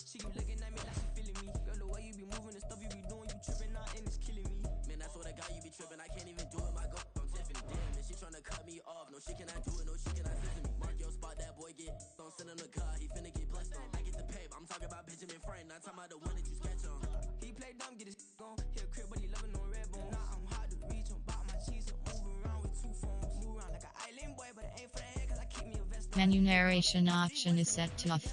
She keep looking at me like she feeling me. Girl, the way you be moving and stuff you be doing, you tripping out and it's killing me. Man, that's what I got, you be tripping. I can't even do it, my girl, I'm Tiffany. Damn, and she tryna cut me off. No, she cannot do it, no, she cannot listen to me. Mark your spot, that boy get don't send him the car, he finna get blessed on. I get the pay, I'm talking about Benjamin Frank, not talking about the one that you sketch on. He play dumb, get his on. He a crib, but he loving on red bone. Now I'm hard to reach, I'm bout my cheese, I'm moving around with 2 phones. Move around like an island boy, but it ain't for the head, cause I keep me a vest on. Menu narration option is set to off.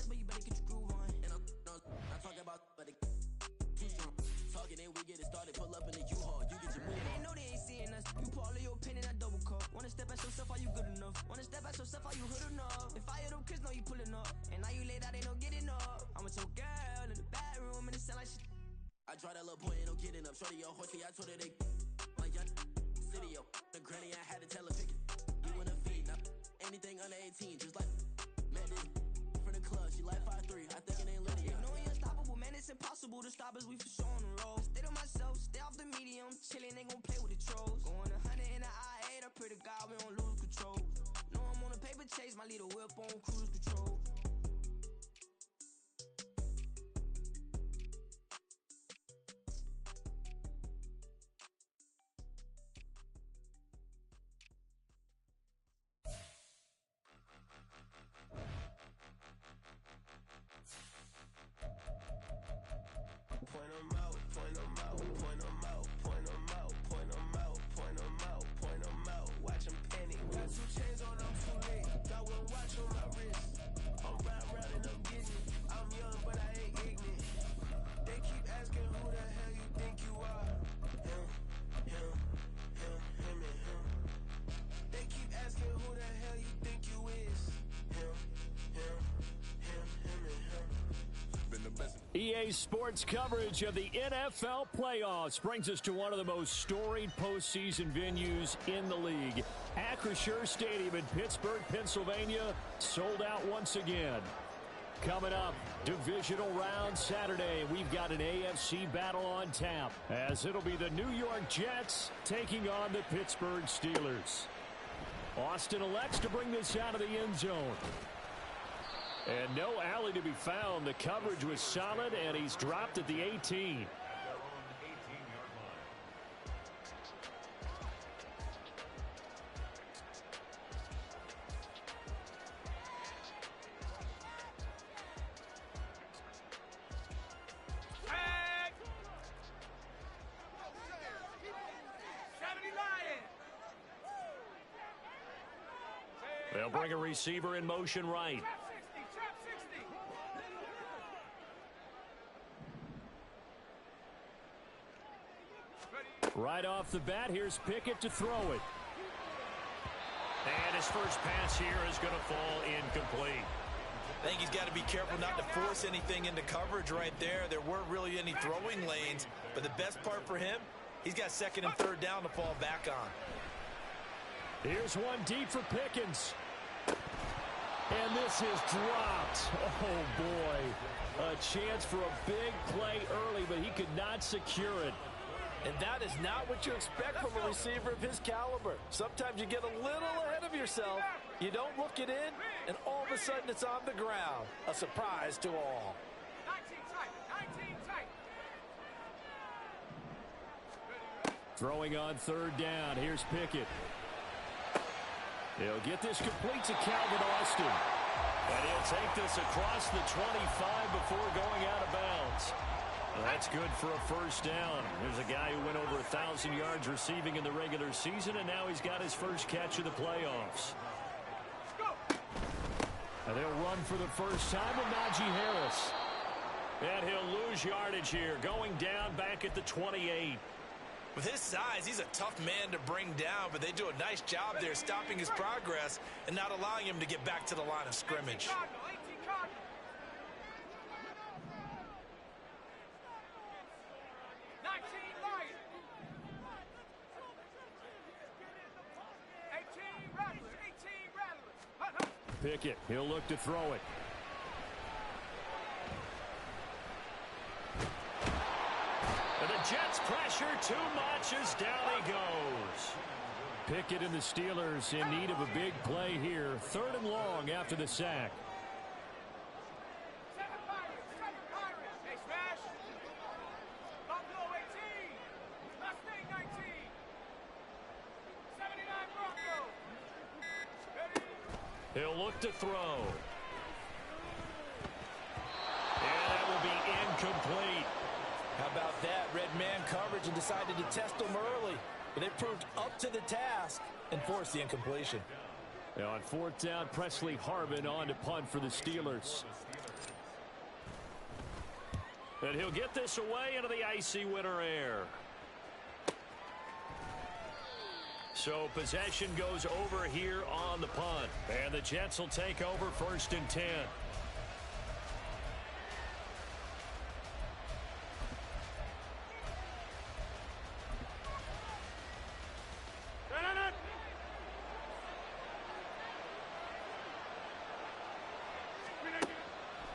Wanna step at yourself, are you good enough? Wanna step at yourself, are you hood enough? If I hear them kids know you pulling up, and now you late out, ain't no getting up. I'm with your girl in the bedroom, and it sound like shit. I draw that little boy, ain't no getting up. Shorty, your horsey, I told her they my young city, yo. The granny, I had to tell her pick it. You in a feed, now anything under 18, just like man, this from the club, she like 5'3", I think it ain't Lydia. You know we unstoppable, man, it's impossible to stop us, we for sure on the road. Stay to myself, stay off the medium, chillin', they gon' play with the trolls. Going 100 in the I-8, I pray to God we don't lose control. Know I'm on a paper chase, my little whip on cruise control. Point 'em out, point 'em out, point 'em out, point 'em out, point 'em out, point 'em out, point 'em out. Watch 'em panic. Got 2 chains on, I'm too late. Got 1 watch on my wrist. I'm round and I'm getting it. I'm young, but I ain't ignorant. They keep asking who the hell you think you are. Him, and him. They keep asking who the hell you think you is. Him, and him. Been the best. EA Sports coverage of the NFL playoffs brings us to one of the most storied postseason venues in the league. Acrisure Stadium in Pittsburgh, Pennsylvania, sold out once again. Coming up, divisional round Saturday, we've got an AFC battle on tap, as it'll be the New York Jets taking on the Pittsburgh Steelers. Austin elects to bring this out of the end zone. And no alley to be found. The coverage was solid, and he's dropped at the 18. They'll bring a receiver in motion right. Right off the bat, here's Pickett to throw it. And his first pass here is going to fall incomplete. I think he's got to be careful not to force anything into coverage right there. There weren't really any throwing lanes, but the best part for him, he's got 2nd and 3rd down to fall back on. Here's one deep for Pickens. And this is dropped. Oh, boy. A chance for a big play early, but he could not secure it. And that is not what you expect from a receiver of his caliber. Sometimes you get a little ahead of yourself. You don't look it in, and all of a sudden it's on the ground. A surprise to all. 19 tight. Throwing on 3rd down. Here's Pickett. He'll get this complete to Calvin Austin. And he'll take this across the 25 before going out of bounds. That's good for a first down. There's a guy who went over 1,000 yards receiving in the regular season, and now he's got his first catch of the playoffs. And they'll run for the first time with Najee Harris. And he'll lose yardage here, going down back at the 28. With his size, he's a tough man to bring down, but they do a nice job there stopping his progress and not allowing him to get back to the line of scrimmage. Pickett, he'll look to throw it. And the Jets pressure too much as down he goes. Pickett and the Steelers in need of a big play here. 3rd and long after the sack. He'll look to throw. And that will be incomplete. How about that? Red man coverage and decided to test him early. But they proved up to the task and forced the incompletion. Now on fourth down, Presley Harvin on to punt for the Steelers. And he'll get this away into the icy winter air. So possession goes over here on the punt. And the Jets will take over 1st and 10.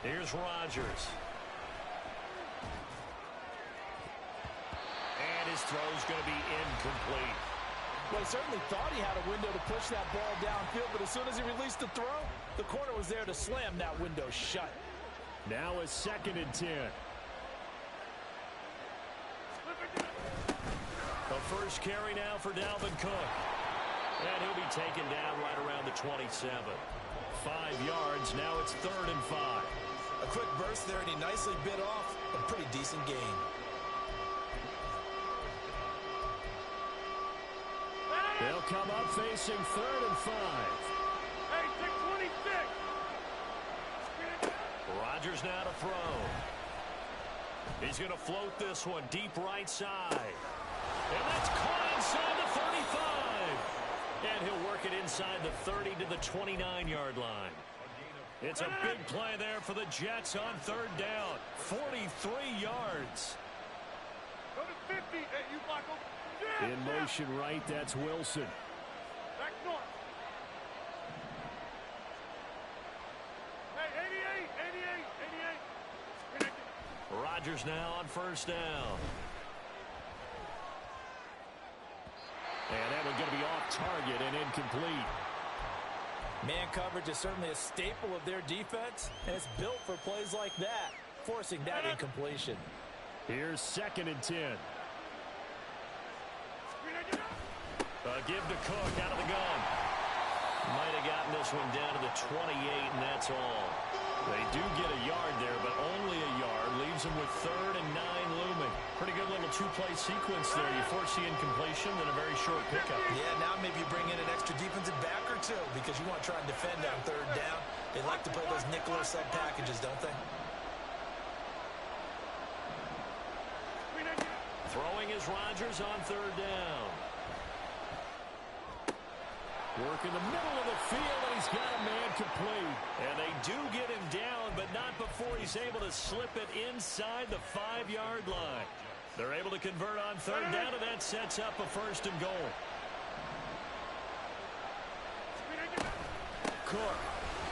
Here's Rodgers. And his throw's going to be incomplete. Well, he certainly thought he had a window to push that ball downfield, but as soon as he released the throw, the corner was there to slam that window shut. Now a 2nd and 10. The first carry now for Dalvin Cook. And he'll be taken down right around the 27. 5 yards. Now it's 3rd and 5. A quick burst there, and he nicely bit off a pretty decent gain. They'll come up facing 3rd and 5. Hey, 626. Rodgers now to throw. He's going to float this one deep right side. And that's caught inside the 35. And he'll work it inside the 30 to the 29-yard line. It's a big play there for the Jets on 3rd down. 43 yards. Go to 50. Hey, you Michael. In motion right, that's Wilson. Back north. Hey, 88. Rodgers now on 1st down. And that one's going to be off target and incomplete. Man coverage is certainly a staple of their defense, and it's built for plays like that, forcing that incompletion. Here's 2nd and 10. Give to Cook out of the gun. Might have gotten this one down to the 28, and that's all. They do get a yard there, but only a yard. Leaves them with 3rd and 9 looming. Pretty good little 2-play sequence there. You force the incompletion, then a very short pickup. Yeah, now maybe you bring in an extra defensive back or two because you want to try and defend on 3rd down. They like to play those nickel or sub packages, don't they? Throwing is Rodgers on 3rd down. Work in the middle of the field, and he's got a man complete. And they do get him down, but not before he's able to slip it inside the 5-yard line. They're able to convert on 3rd down, and that sets up a 1st and goal. Cook,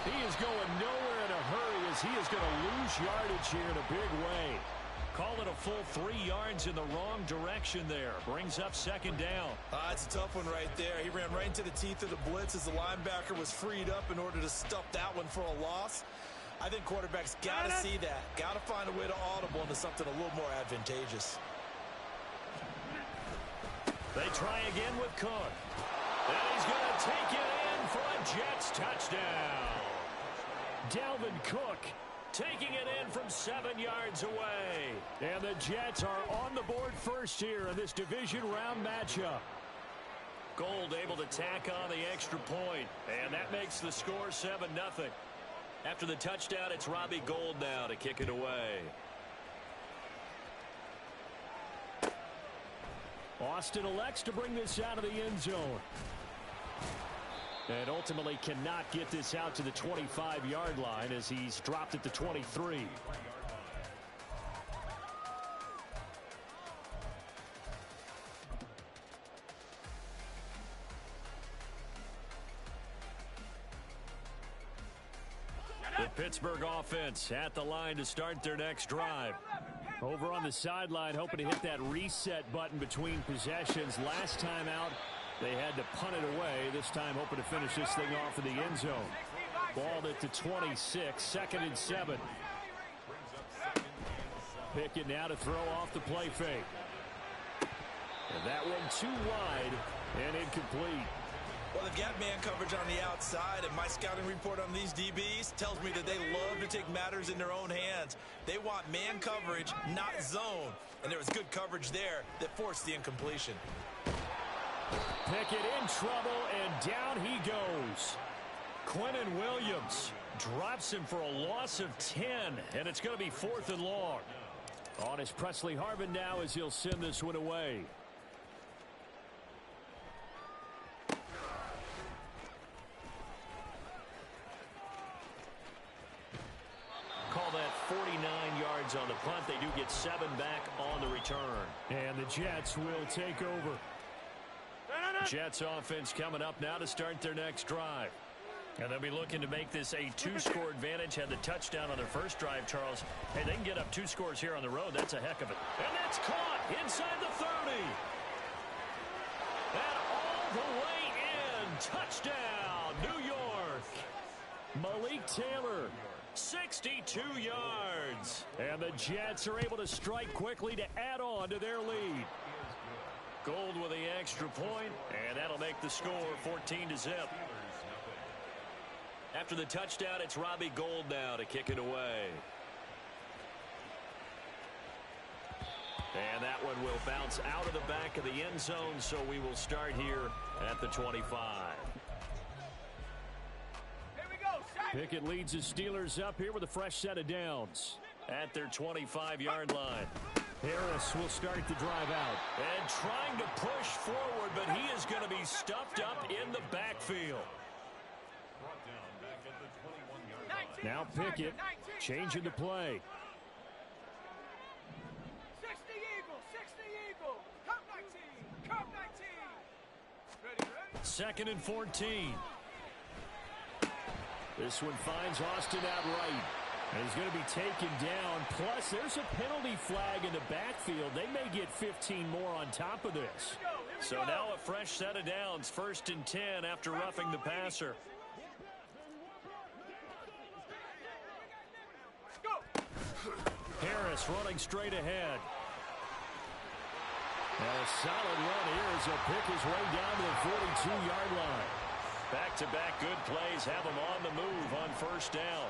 he is going nowhere in a hurry as he is going to lose yardage here in a big way. Call it a full 3 yards in the wrong direction there. Brings up 2nd down. It's a tough one right there. He ran right into the teeth of the blitz as the linebacker was freed up in order to stuff that one for a loss. I think quarterbacks got to see that. Got to find a way to audible into something a little more advantageous. They try again with Cook. And he's going to take it in for a Jets touchdown. Dalvin Cook taking it in from 7 yards away. And the Jets are on the board first here in this division round matchup. Gold able to tack on the extra point. And that makes the score 7-0. After the touchdown, it's Robbie Gould now to kick it away. Austin elects to bring this out of the end zone. And ultimately cannot get this out to the 25-yard line as he's dropped at the 23. The Pittsburgh offense at the line to start their next drive. Over on the sideline, hoping to hit that reset button between possessions. Last time out, they had to punt it away. This time hoping to finish this thing off in the end zone. Balled at the 26, 2nd and 7. Pickett now to throw off the play fake. And that one too wide and incomplete. Well, they've got man coverage on the outside, and my scouting report on these DBs tells me that they love to take matters in their own hands. They want man coverage, not zone. And there was good coverage there that forced the incompletion. Pickett in trouble, and down he goes. Quinnen Williams drops him for a loss of 10, and it's going to be 4th and long. On is Presley Harvin now as he'll send this one away. Call that 49 yards on the punt. They do get 7 back on the return. And the Jets will take over. Jets offense coming up now to start their next drive. And they'll be looking to make this a 2-score advantage. Had the touchdown on their first drive, Charles. Hey, they can get up 2 scores here on the road. That's a heck of it. And that's caught inside the 30. And all the way in. Touchdown, New York. Malik Taylor, 62 yards. And the Jets are able to strike quickly to add on to their lead. Gold with the extra point, and that'll make the score 14-0. After the touchdown, it's Robbie Gould now to kick it away. And that one will bounce out of the back of the end zone, so we will start here at the 25. Here we go, Pickett leads the Steelers up here with a fresh set of downs at their 25-yard line. Harris will start the drive out. And trying to push forward, but he is going to be stuffed up in the backfield. Now Pickett changing the play. 60 Eagle, 60 Eagle. Come 19, come 19. Ready? 2nd and 14. This one finds Austin outright. And he's going to be taken down. Plus, there's a penalty flag in the backfield. They may get 15 more on top of this. So now a fresh set of downs. 1st and 10 after roughing the passer. Harris running straight ahead. And a solid run here as he'll pick his way down to the 42-yard line. Back-to-back good plays have him on the move on 1st down.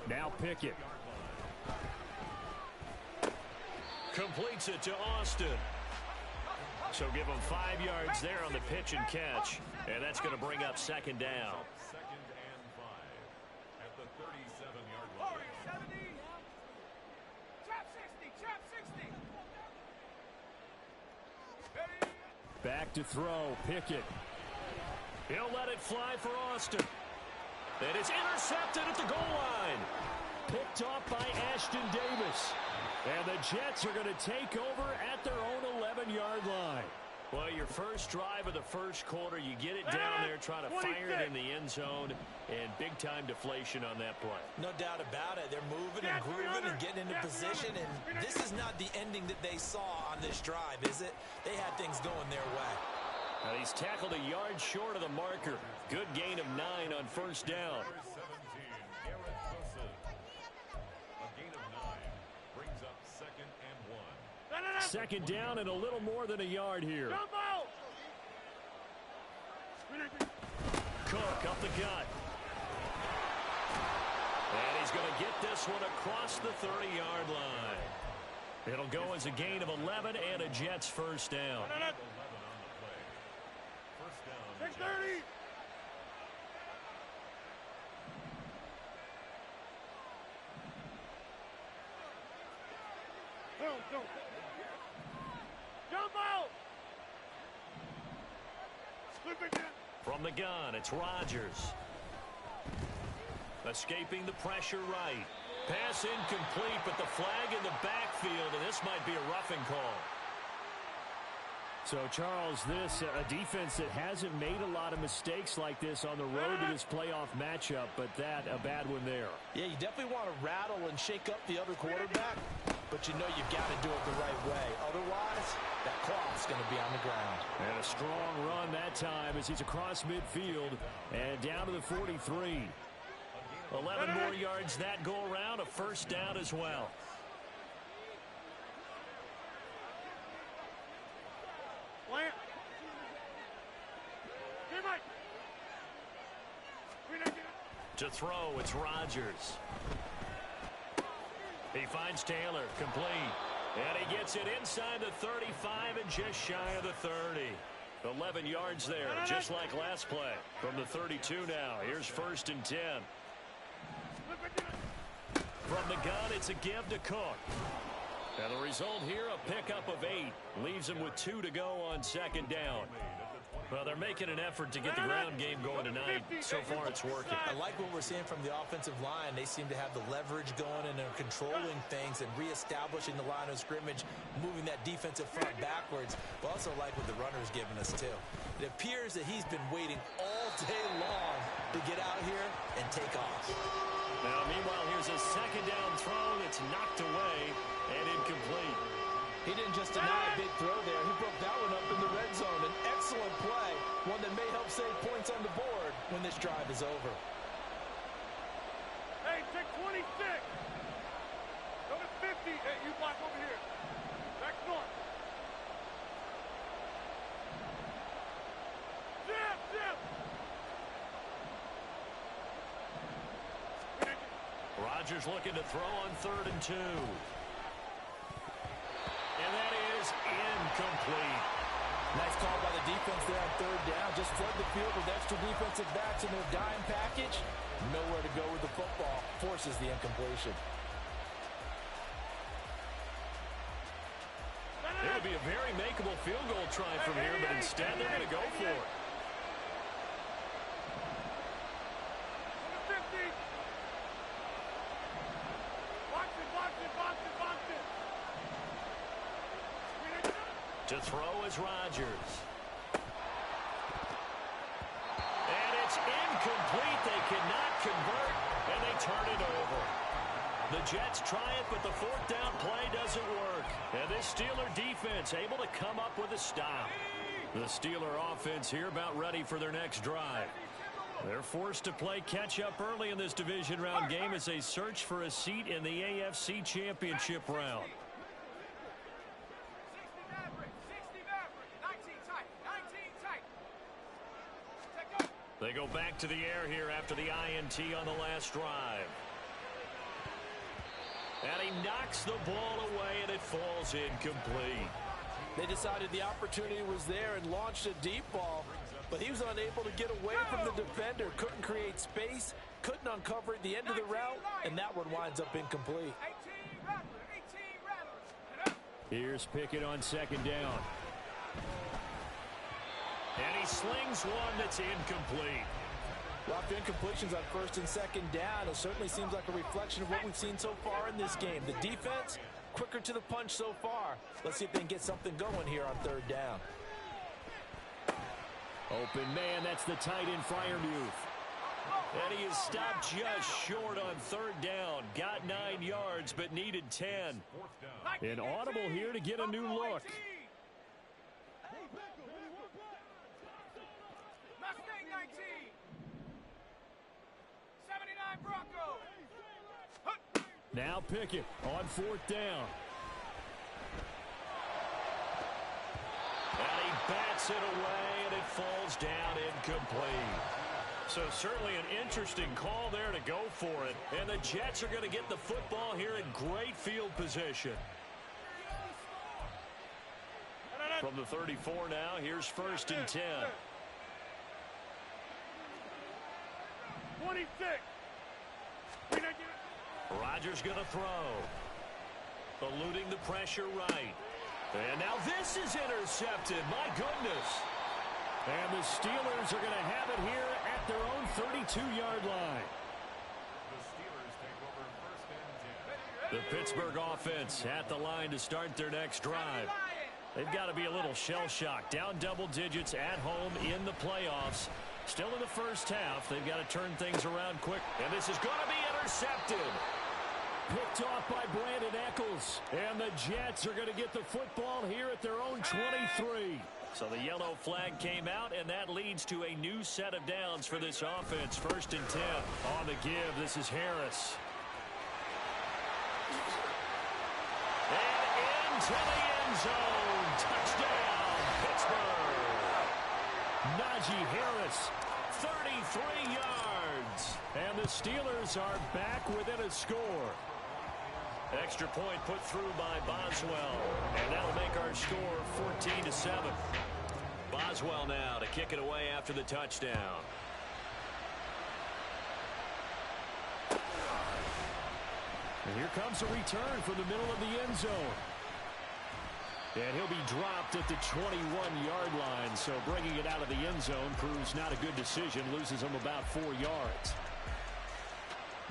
Now Pickett. Completes it to Austin. So give him 5 yards there on the pitch and catch. And that's going to bring up 2nd down. 2nd and 5 at the 37-yard line. 70. Trap 60, trap 60. Ready? Back to throw. Pickett. He'll let it fly for Austin. And it's intercepted at the goal line. Picked off by Ashton Davis. And the Jets are going to take over at their own 11-yard line. Well, your first drive of the first quarter, you get it down there, trying to fire it in the end zone, and big-time deflation on that play. No doubt about it. They're moving and grooving and getting into position, and this is not the ending that they saw on this drive, is it? They had things going their way. Now he's tackled a yard short of the marker. Good gain of 9 on 1st down. 2nd down and a little more than a yard here. Cook up the gut. And he's going to get this one across the 30-yard line. It'll go as a gain of 11 and a Jets 1st down. 630. Go. Jump out. From the gun, it's Rodgers. Escaping the pressure right. Pass incomplete, but the flag in the backfield, and this might be a roughing call. So, Charles, this a defense that hasn't made a lot of mistakes like this on the road to this playoff matchup, but that a bad one there. Yeah, you definitely want to rattle and shake up the other quarterback, but you know you've got to do it the right way. Otherwise, that clock's going to be on the ground. And a strong run that time as he's across midfield and down to the 43. 11 more yards that go around, a 1st down as well. To throw, it's Rodgers. He finds Taylor, complete. And he gets it inside the 35 and just shy of the 30. 11 yards there, just like last play. From the 32 now, here's 1st and 10. From the gun, it's a give to Cook. And the result here, a pickup of 8. Leaves him with 2 to go on 2nd down. Well, they're making an effort to get the ground game going tonight. So far, it's working. I like what we're seeing from the offensive line. They seem to have the leverage going, and they're controlling things and reestablishing the line of scrimmage, moving that defensive front backwards. But also like what the runner's giving us, too. It appears that he's been waiting all day long to get out here and take off. Now, meanwhile, here's a 2nd down throw that's knocked away and incomplete. He didn't just deny a big throw there. He broke that one up in the red zone. An excellent play, one that may help save points on the board when this drive is over. Hey, take 26. Go to 50. Hey, you block over here. Back north. Zip, zip. Rodgers looking to throw on 3rd and 2. And that is incomplete. Nice call by the defense there on 3rd down. Just flood the field with extra defensive backs in their dime package. Nowhere to go with the football. Forces the incompletion. It would be a very makeable field goal try from here, but instead they're going to go for it. To throw is Rodgers. And it's incomplete. They cannot convert, and they turn it over. The Jets try it, but the 4th down play doesn't work. And this Steeler defense able to come up with a stop. The Steeler offense here about ready for their next drive. They're forced to play catch-up early in this division round game as they search for a seat in the AFC Championship round. They go back to the air here after the INT on the last drive. And he knocks the ball away, and it falls incomplete. They decided the opportunity was there and launched a deep ball, but he was unable to get away from the defender. Couldn't create space, couldn't uncover at the end of the route, and that one winds up incomplete. Here's Pickett on 2nd down. And he slings one that's incomplete. Lots of incompletions on 1st and 2nd down. It certainly seems like a reflection of what we've seen so far in this game. The defense, quicker to the punch so far. Let's see if they can get something going here on 3rd down. Open man, that's the tight end Freiermuth. And he is stopped just short on 3rd down. Got 9 yards, but needed 10. An audible here to get a new look. Mustang 19. 79 Bronco. Now Pickett on 4th down. And he bats it away, and it falls down incomplete. So certainly an interesting call there to go for it. And the Jets are going to get the football here in great field position. From the 34 now, here's 1st and 10. 26. Rodgers going to throw. Eluding the pressure right. And now this is intercepted. My goodness. And the Steelers are going to have it here at their own 32-yard line. The Steelers take over 1st and 10. The Pittsburgh offense at the line to start their next drive. They've got to be a little shell-shocked. Down double digits at home in the playoffs. Still in the first half. They've got to turn things around quick. And this is going to be intercepted. Picked off by Brandon Eccles. And the Jets are going to get the football here at their own 23. So the yellow flag came out, and that leads to a new set of downs for this offense. 1st and 10. On the give, this is Harris. And into the end zone. Touchdown, Pittsburgh. Najee Harris 33 yards. And the Steelers are back within a score. Extra point put through by Boswell. And that'll make our score 14-7. Boswell now to kick it away after the touchdown. And here comes a return from the middle of the end zone. And he'll be dropped at the 21-yard line. So bringing it out of the end zone proves not a good decision. Loses him about 4 yards.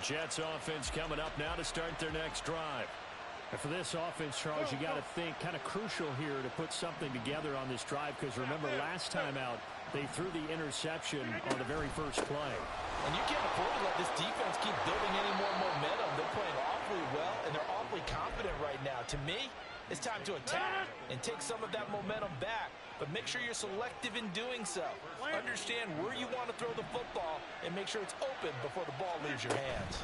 Jets offense coming up now to start their next drive. And for this offense, Charles, you got to think kind of crucial here to put something together on this drive, because remember last time out they threw the interception on the very first play. And you can't afford to let this defense keep building any more momentum. They're playing awfully well, and they're awfully confident right now. To me, it's time to attack and take some of that momentum back, but make sure you're selective in doing so. Understand where you want to throw the football and make sure it's open before the ball leaves your hands.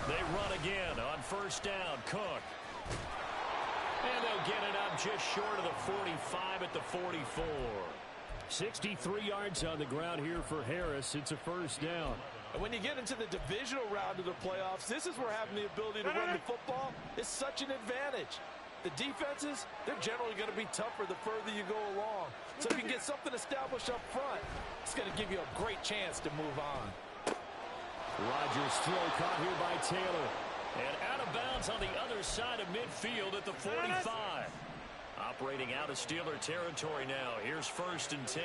They run again on first down. Cook. And they'll get it up just short of the 45 at the 44. 63 yards on the ground here for Harris. It's a first down. And when you get into the divisional round of the playoffs, this is where having the ability to run the football is such an advantage. The defenses, they're generally going to be tougher the further you go along. So if you can get something established up front, it's going to give you a great chance to move on. Rodgers' throw caught here by Taylor. And out of bounds on the other side of midfield at the 45. Operating out of Steeler territory now. Here's first and 10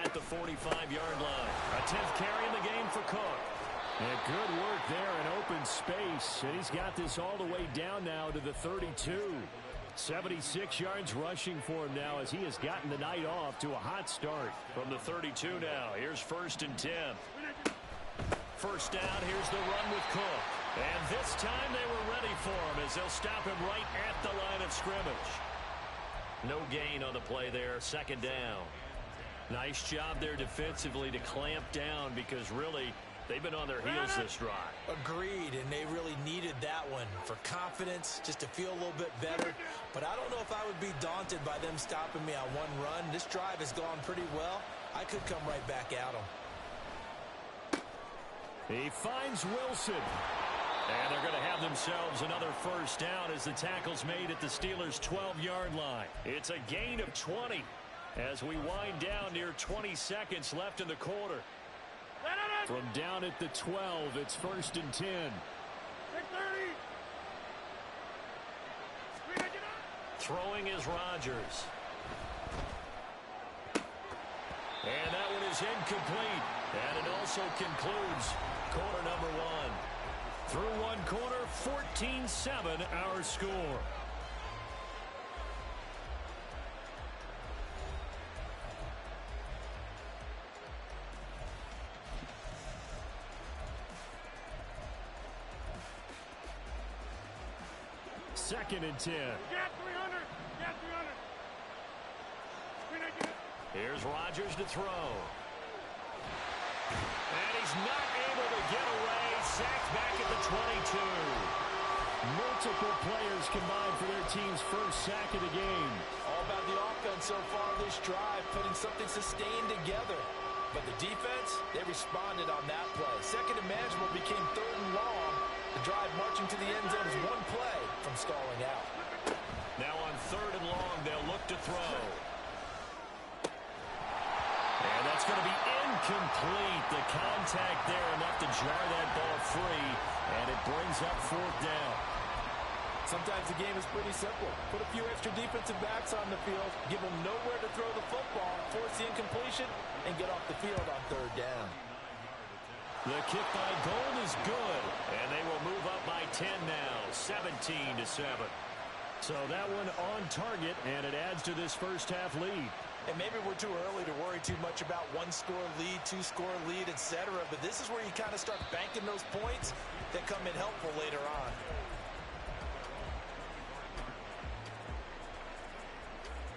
at the 45-yard line. A 10th carry in the game for Cook. And good work there in open space. And he's got this all the way down now to the 32. 76 yards rushing for him now as he has gotten the night off to a hot start. From the 32 now, here's first and 10. First down, here's the run with Cook. And this time they were ready for him as they'll stop him right at the line of scrimmage. No gain on the play there, second down. Nice job there defensively to clamp down, because really they've been on their heels this drive. Agreed, and they really needed that one for confidence, just to feel a little bit better. But I don't know if I would be daunted by them stopping me on one run. This drive has gone pretty well. I could come right back at them. He finds Wilson. And they're going to have themselves another first down as the tackle's made at the Steelers' 12-yard line. It's a gain of 20 as we wind down near 20 seconds left in the quarter. From down at the 12, it's first and 10. Throwing is Rodgers. And that one is incomplete. And it also concludes quarter number one. Through one quarter, 14-7 our score. Second and 10. Get 300. Get 300. Here's Rodgers to throw. And he's not able to get away. Sacked back at the 22. Multiple players combined for their team's first sack of the game. All about the offense so far this drive, putting something sustained together. But the defense, they responded on that play. Second and manageable became third and long. The drive marching to the end zone is one play from stalling out. Now on third and long, they'll look to throw. And that's going to be incomplete. The contact there enough to jar that ball free, and it brings up fourth down. Sometimes the game is pretty simple. Put a few extra defensive backs on the field, give them nowhere to throw the football, force the incompletion, and get off the field on third down. The kick by Gold is good, and they will move up by 10 now, 17-7. So that one on target, and it adds to this first half lead. And maybe we're too early to worry too much about one-score lead, two-score lead, etc. But this is where you kind of start banking those points that come in helpful later on.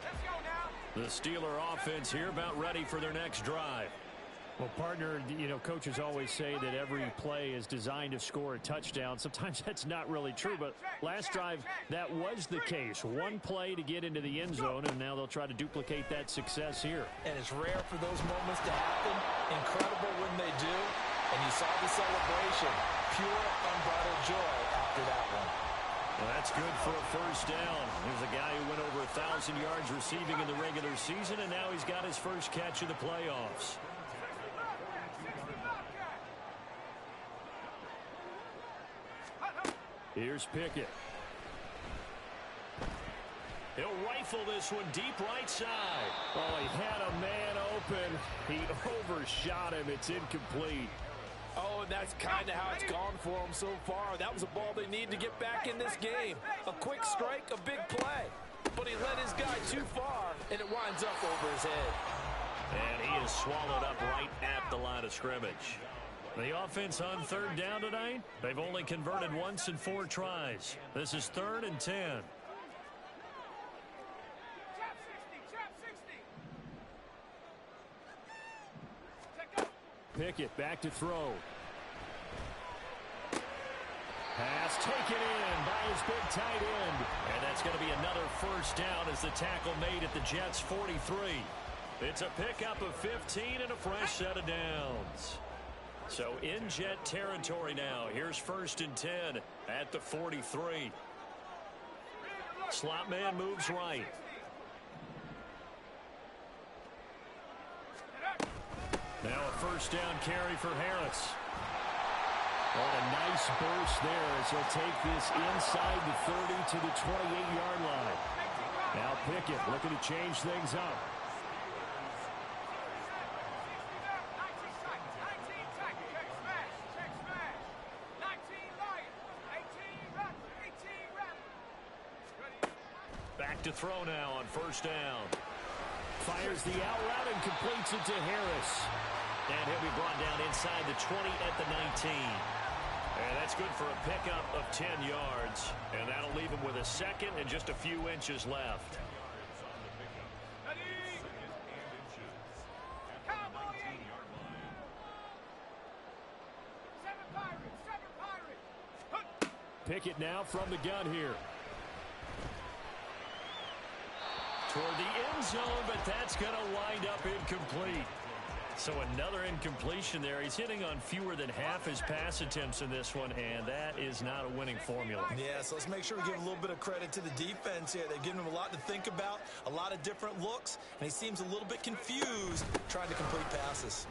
Let's go now. The Steeler offense here about ready for their next drive. Well, partner, you know, coaches always say that every play is designed to score a touchdown. Sometimes that's not really true, but last drive, that was the case. One play to get into the end zone, and now they'll try to duplicate that success here. And it's rare for those moments to happen. Incredible when they do. And you saw the celebration. Pure, unbridled joy after that one. Well, that's good for a first down. Here's a guy who went over 1,000 yards receiving in the regular season, and now he's got his first catch in the playoffs. Here's Pickett. He'll rifle this one deep right side. Oh, he had a man open. He overshot him. It's incomplete. Oh, and that's kind of how it's gone for him so far. That was a ball they need to get back in this game. A quick strike, a big play. But he led his guy too far, and it winds up over his head. And he is swallowed up right at the line of scrimmage. The offense on third down tonight, they've only converted once in 4 tries. This is 3rd and 10. Pickett back to throw. Pass taken in by his big tight end. And that's going to be another first down as the tackle made at the Jets' 43. It's a pickup of 15 and a fresh set of downs. So in Jet territory now. Here's 1st and 10 at the 43. Slot man moves right. Now a first down carry for Harris. Oh, a nice burst there as he'll take this inside the 30 to the 28-yard line. Now Pickett looking to change things up. Back to throw now on first down. Fires the out route and completes it to Harris. And he'll be brought down inside the 20 at the 19. And that's good for a pickup of 10 yards. And that'll leave him with a second and just a few inches left. Pickett now from the gun here. Toward the end zone, but that's going to wind up incomplete. So another incompletion there. He's hitting on fewer than half his pass attempts in this one, and that is not a winning formula. Yeah, so let's make sure we give a little bit of credit to the defense here. They've given him a lot to think about, a lot of different looks, and he seems a little bit confused trying to complete passes.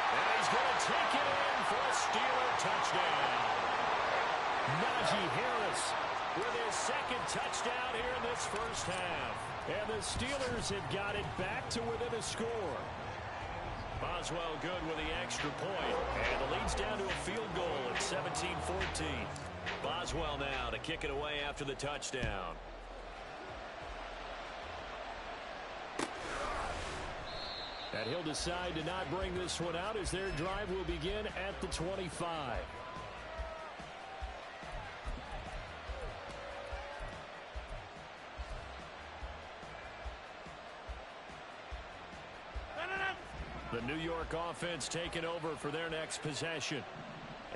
And he's going to take it in for a Steeler touchdown. Najee Harris with his second touchdown here in this first half. And the Steelers had got it back to within a score. Boswell good with the extra point. And the lead's down to a field goal at 17-14. Boswell now to kick it away after the touchdown. And he'll decide to not bring this one out as their drive will begin at the 25. The New York offense taking over for their next possession.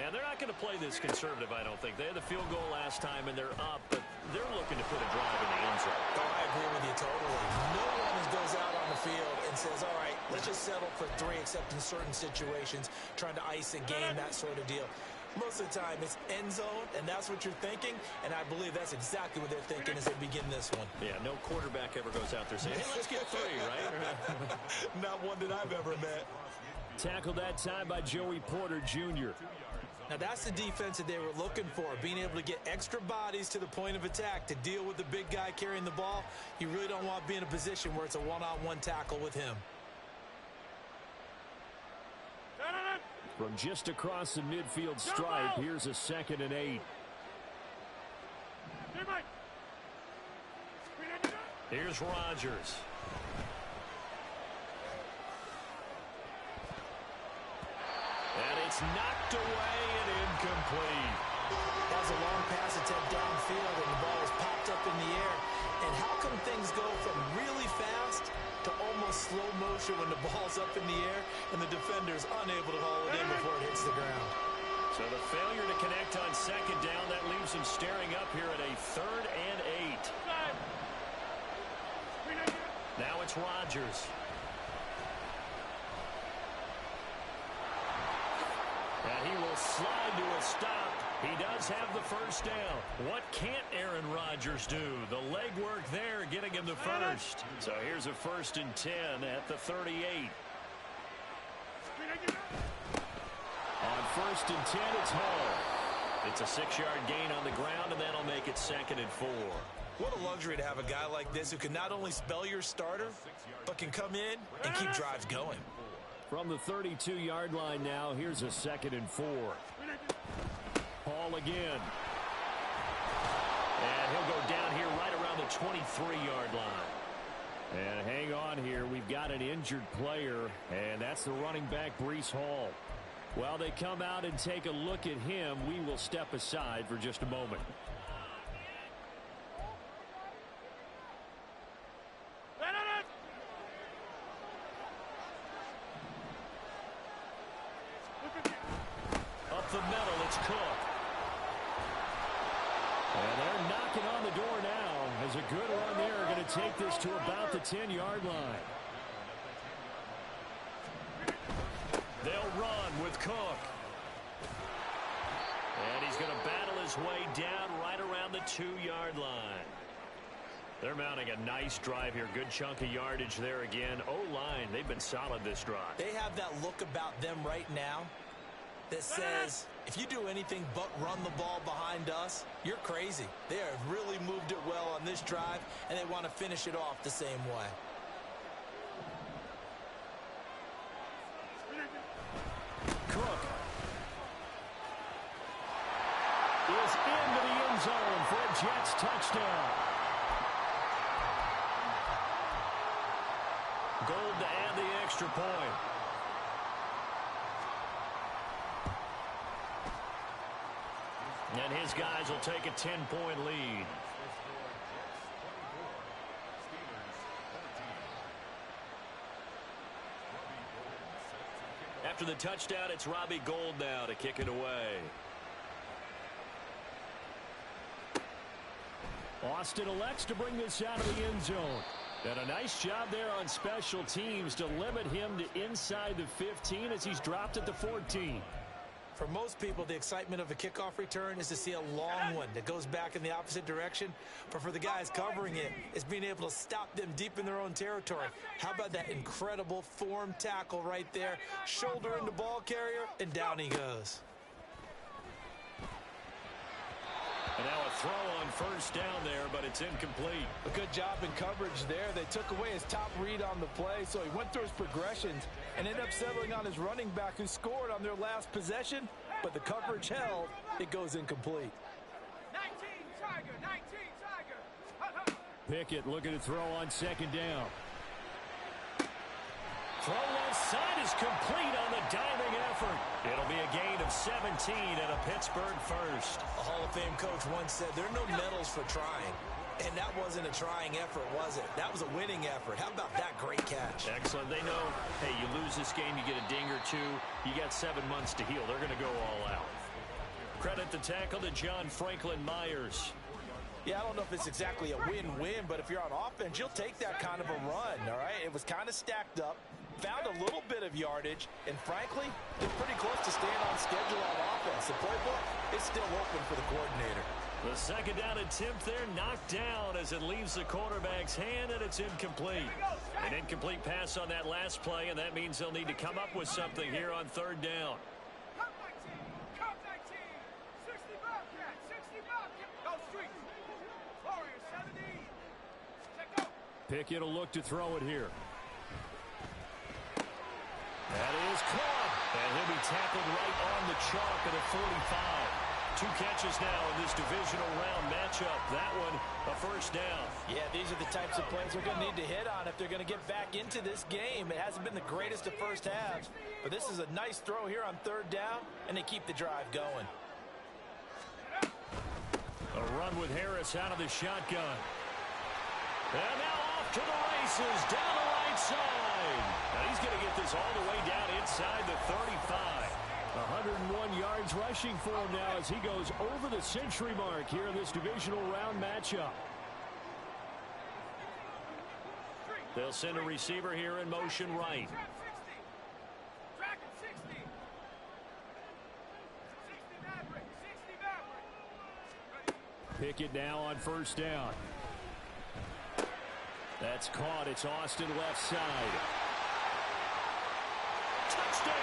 And they're not going to play this conservative, I don't think. They had the field goal last time, and they're up, but they're looking to put a drive in the end zone. Oh, I agree with you totally. No one goes out on the field and says, all right, let's just settle for 3, except in certain situations, trying to ice a game, that sort of deal. Most of the time, it's end zone, and that's what you're thinking, and I believe that's exactly what they're thinking as they begin this one. Yeah, no quarterback ever goes out there saying, hey, let's get 3, right? Not one that I've ever met. Tackled that time by Joey Porter Jr. Now, that's the defense that they were looking for, being able to get extra bodies to the point of attack to deal with the big guy carrying the ball. You really don't want to be in a position where it's a one-on-one tackle with him. From just across the midfield stripe, here's a 2nd and 8. Here's Rodgers. And it's knocked away and incomplete. That was a long pass attempt downfield, and the ball was popped up in the air. And how come things go from really fast to almost slow motion when the ball's up in the air and the defender's unable to haul it in before it hits the ground? So the failure to connect on second down, that leaves him staring up here at a 3rd and 8. Now it's Rodgers. And he will slide to a stop. He does have the first down. What can't Aaron Rodgers do? The legwork there getting him the first. So here's a 1st and 10 at the 38. On 1st and 10, it's Hall. It's a 6-yard gain on the ground, and that'll make it 2nd and 4. What a luxury to have a guy like this who can not only spell your starter, but can come in and keep drives going. From the 32-yard line now, here's a 2nd and 4. Hall again. And he'll go down here right around the 23-yard line. And hang on here, we've got an injured player, and that's the running back, Breece Hall. While they come out and take a look at him, we will step aside for just a moment. Up the middle, it's Cook. And they're knocking on the door now as a good run there. Going to take this to about the 10-yard line. They'll run with Cook. And he's going to battle his way down right around the 2-yard line. They're mounting a nice drive here. Good chunk of yardage there again. O-line, they've been solid this drive. They have that look about them right now that says, if you do anything but run the ball behind us, you're crazy. They have really moved it well on this drive, and they want to finish it off the same way. Cook is into the end zone for a Jets touchdown. Gold to add the extra point. And his guys will take a 10-point lead. After the touchdown, it's Robbie Gould now to kick it away. Austin elects to bring this out of the end zone. And a nice job there on special teams to limit him to inside the 15 as he's dropped at the 14. For most people, the excitement of a kickoff return is to see a long one that goes back in the opposite direction. But for the guys covering it, it's being able to stop them deep in their own territory. How about that incredible form tackle right there? Shoulder into ball carrier, and down he goes. And now a throw on first down there, but it's incomplete. A good job in coverage there. They took away his top read on the play, so he went through his progressions and ended up settling on his running back who scored on their last possession, but the coverage held. It goes incomplete. 19 Tiger, 19 Tiger. Pickett looking to throw on second down. Throw left side is complete on the diving effort. It'll be a gain of 17 and a Pittsburgh first. A Hall of Fame coach once said there are no medals for trying. And that wasn't a trying effort, was it? That was a winning effort. How about that great catch? Excellent. They know, hey, you lose this game, you get a ding or two. You got 7 months to heal. They're going to go all out. Credit the tackle to John Franklin Myers. Yeah, I don't know if it's exactly a win-win, but if you're on offense, you'll take that kind of a run, all right? It was kind of stacked up. Found a little bit of yardage, and frankly, they're pretty close to staying on schedule on offense. The playbook is still open for the coordinator. The second down attempt there knocked down as it leaves the quarterback's hand, and it's incomplete. An incomplete pass on that last play, and that means they'll need to come up with something here on third down. Come 19, come 19. 60 Bobcat, 60 Bobcat. Go street. Warrior 70. Check go. Pickett will look to throw it here. That is caught, and he'll be tackled right on the chalk at the 45. 2 catches now in this divisional round matchup. That one, a first down. Yeah, these are the types of plays they're going to need to hit on if they're going to get back into this game. It hasn't been the greatest of first halves, but this is a nice throw here on third down, and they keep the drive going. A run with Harris out of the shotgun. And now off to the races down the right side. Now he's going to get this all the way down inside the 35. 101 yards rushing for him now as he goes over the century mark here in this divisional round matchup. They'll send a receiver here in motion right. Pickett now on first down. That's caught. It's Austin left side. Touchdown!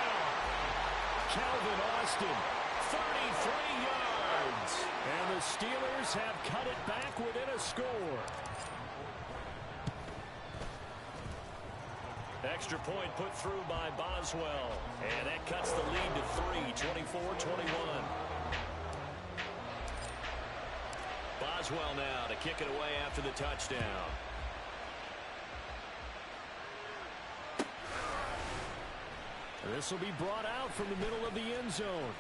Calvin Austin, 33 yards. And the Steelers have cut it back within a score. Extra point put through by Boswell. And that cuts the lead to 3, 24-21. Boswell now to kick it away after the touchdown. This will be brought out from the middle of the end zone.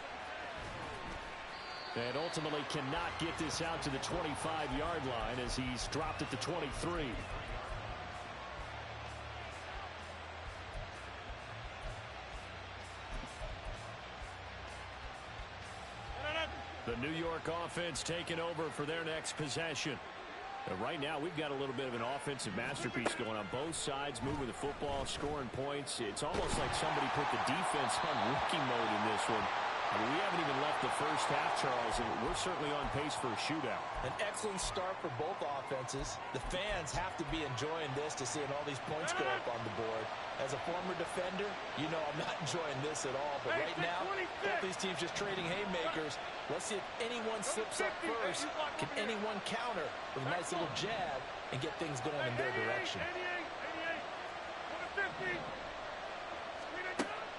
And ultimately cannot get this out to the 25-yard line as he's dropped at the 23. The New York offense taking over for their next possession. Right now, we've got a little bit of an offensive masterpiece going on. Both sides moving the football, scoring points. It's almost like somebody put the defense on rookie mode in this one. I mean, we haven't even left the first half, Charles, and we're certainly on pace for a shootout. An excellent start for both offenses. The fans have to be enjoying this to seeing all these points go up on the board. As a former defender, you know I'm not enjoying this at all. But right now, both these teams just trading haymakers. Let's see if anyone slips up first. Can anyone counter with a nice little jab and get things going in their direction?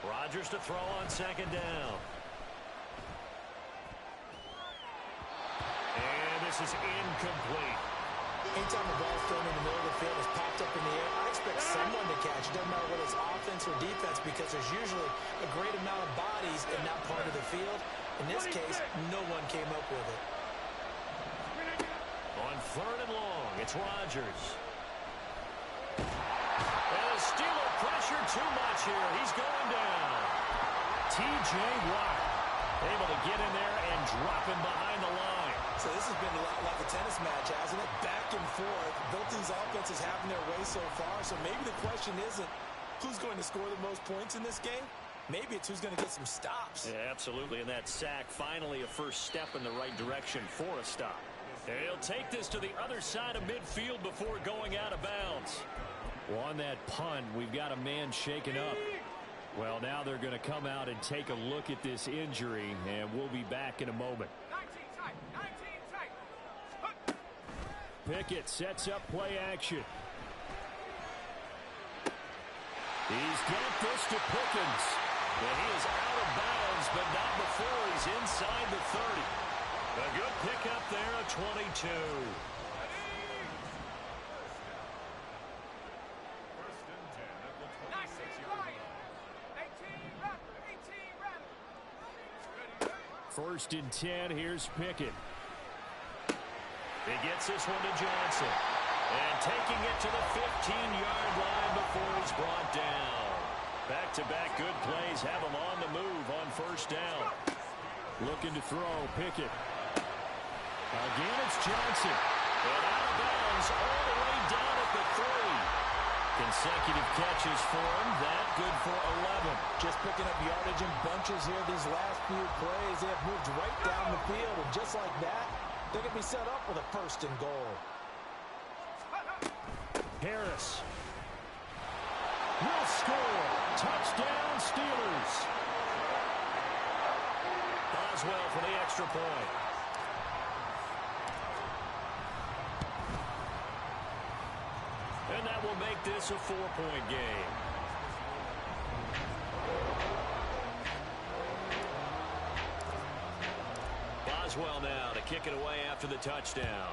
Rodgers to throw on second down. And this is incomplete. Anytime the ball's thrown in the middle of the field, is popped up in the air, I expect someone to catch. It doesn't matter whether it's offense or defense because there's usually a great amount of bodies in that part of the field. In this case, no one came up with it. On third and long, it's Rodgers. And the Steeler pressure too much here. He's going down. T.J. Watt able to get in there and drop him behind the line. So this has been a lot like a tennis match, hasn't it? Back and forth. Both these offenses having their way so far. So maybe the question isn't who's going to score the most points in this game. Maybe it's who's going to get some stops. Yeah, absolutely. And that sack, finally a first step in the right direction for a stop. He'll take this to the other side of midfield before going out of bounds. Well, on that punt, we've got a man shaken up. Well, now they're going to come out and take a look at this injury, and we'll be back in a moment. 19 tight. Pickett sets up play action. He's got this to Pickens. And he is out of bounds, but not before he's inside the 30. A good pickup there at 22. First and 10, here's Pickett. He gets this one to Johnson. And taking it to the 15-yard line before he's brought down. Back-to-back good plays have him on the move on first down. Looking to throw, Pickett. Again, it's Johnson. And out of bounds all the way down at the 3. Consecutive catches for him. That good for 11. Just picking up yardage in bunches here these last few plays. They have moved right down the field, and just like that, they're going to be set up with a first and goal. Harris will score. Touchdown, Steelers. Boswell for the extra point. And that will make this a 4-point game. Boswell now to kick it away after the touchdown.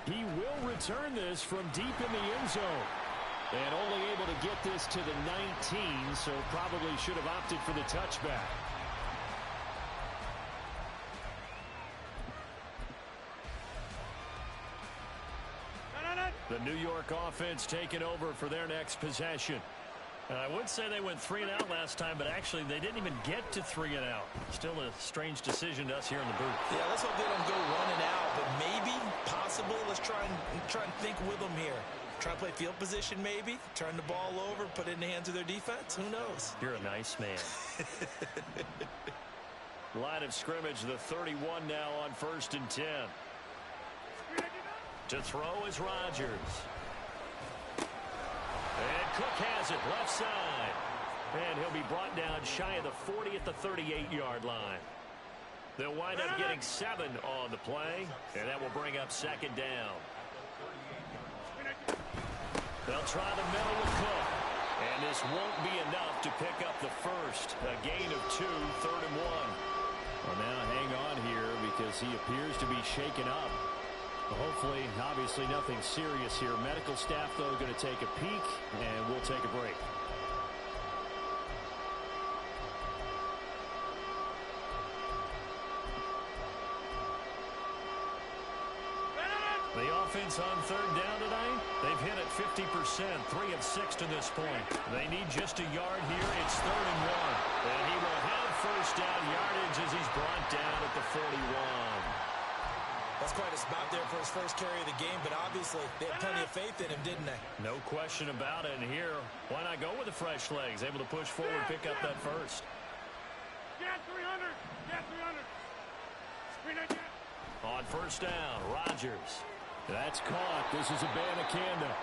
He will return this from deep in the end zone. And only able to get this to the 19, so probably should have opted for the touchback. The New York offense taking over for their next possession. I would say they went 3 and out last time, but actually they didn't even get to 3 and out. Still a strange decision to us here in the booth. Yeah, let's hope they don't go 1 and out, but maybe, possibly, let's try and think with them here. Try to play field position maybe, turn the ball over, put it in the hands of their defense. Who knows? You're a nice man. Line of scrimmage, the 31 now on 1st and 10. To throw is Rodgers. And Cook has it left side. And he'll be brought down shy of the 40 at the 38-yard line. They'll wind up getting 7 on the play, and that will bring up 2nd down. They'll try the middle with Cook. And this won't be enough to pick up the first. A gain of 2, 3rd and 1. Well, now hang on here because he appears to be shaken up. Hopefully, obviously nothing serious here. Medical staff, though, going to take a peek, and we'll take a break. The offense on 3rd down tonight, they've hit it 50%, 3 of 6 to this point. They need just a yard here. It's 3rd and 1. And he will have first down yardage as he's brought down at the 41. That's quite a spot there for his first carry of the game, but obviously they had plenty of faith in him, didn't they? No question about it. And here, why not go with the fresh legs? Able to push forward, pick up that first. Get 300. Get 300. On 1st down, Rodgers. That's caught. This is Abanikanda.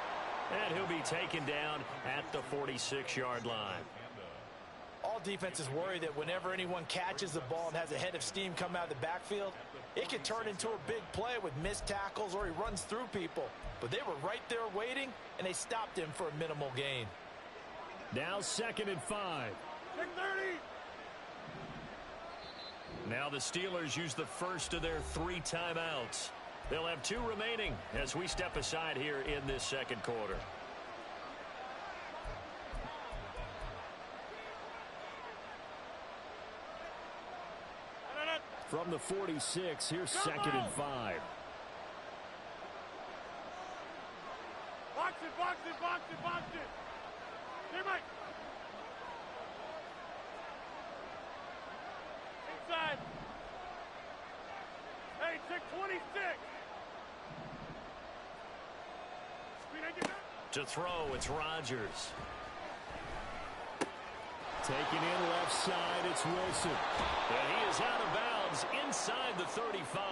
And he'll be taken down at the 46-yard line. All defenses worry that whenever anyone catches the ball and has a head of steam come out of the backfield, it can turn into a big play with missed tackles or he runs through people. But they were right there waiting, and they stopped him for a minimal gain. Now 2nd and 5. 630. Now the Steelers use the first of their 3 timeouts. They'll have 2 remaining as we step aside here in this 2nd quarter. From the 46, here's 2nd and 5. Box it, box it, box it, box it. Hey, Mike. Inside. Hey, check 26. To throw, it's Rodgers. Taken in left side, it's Wilson. And he is out of bounds inside the 35.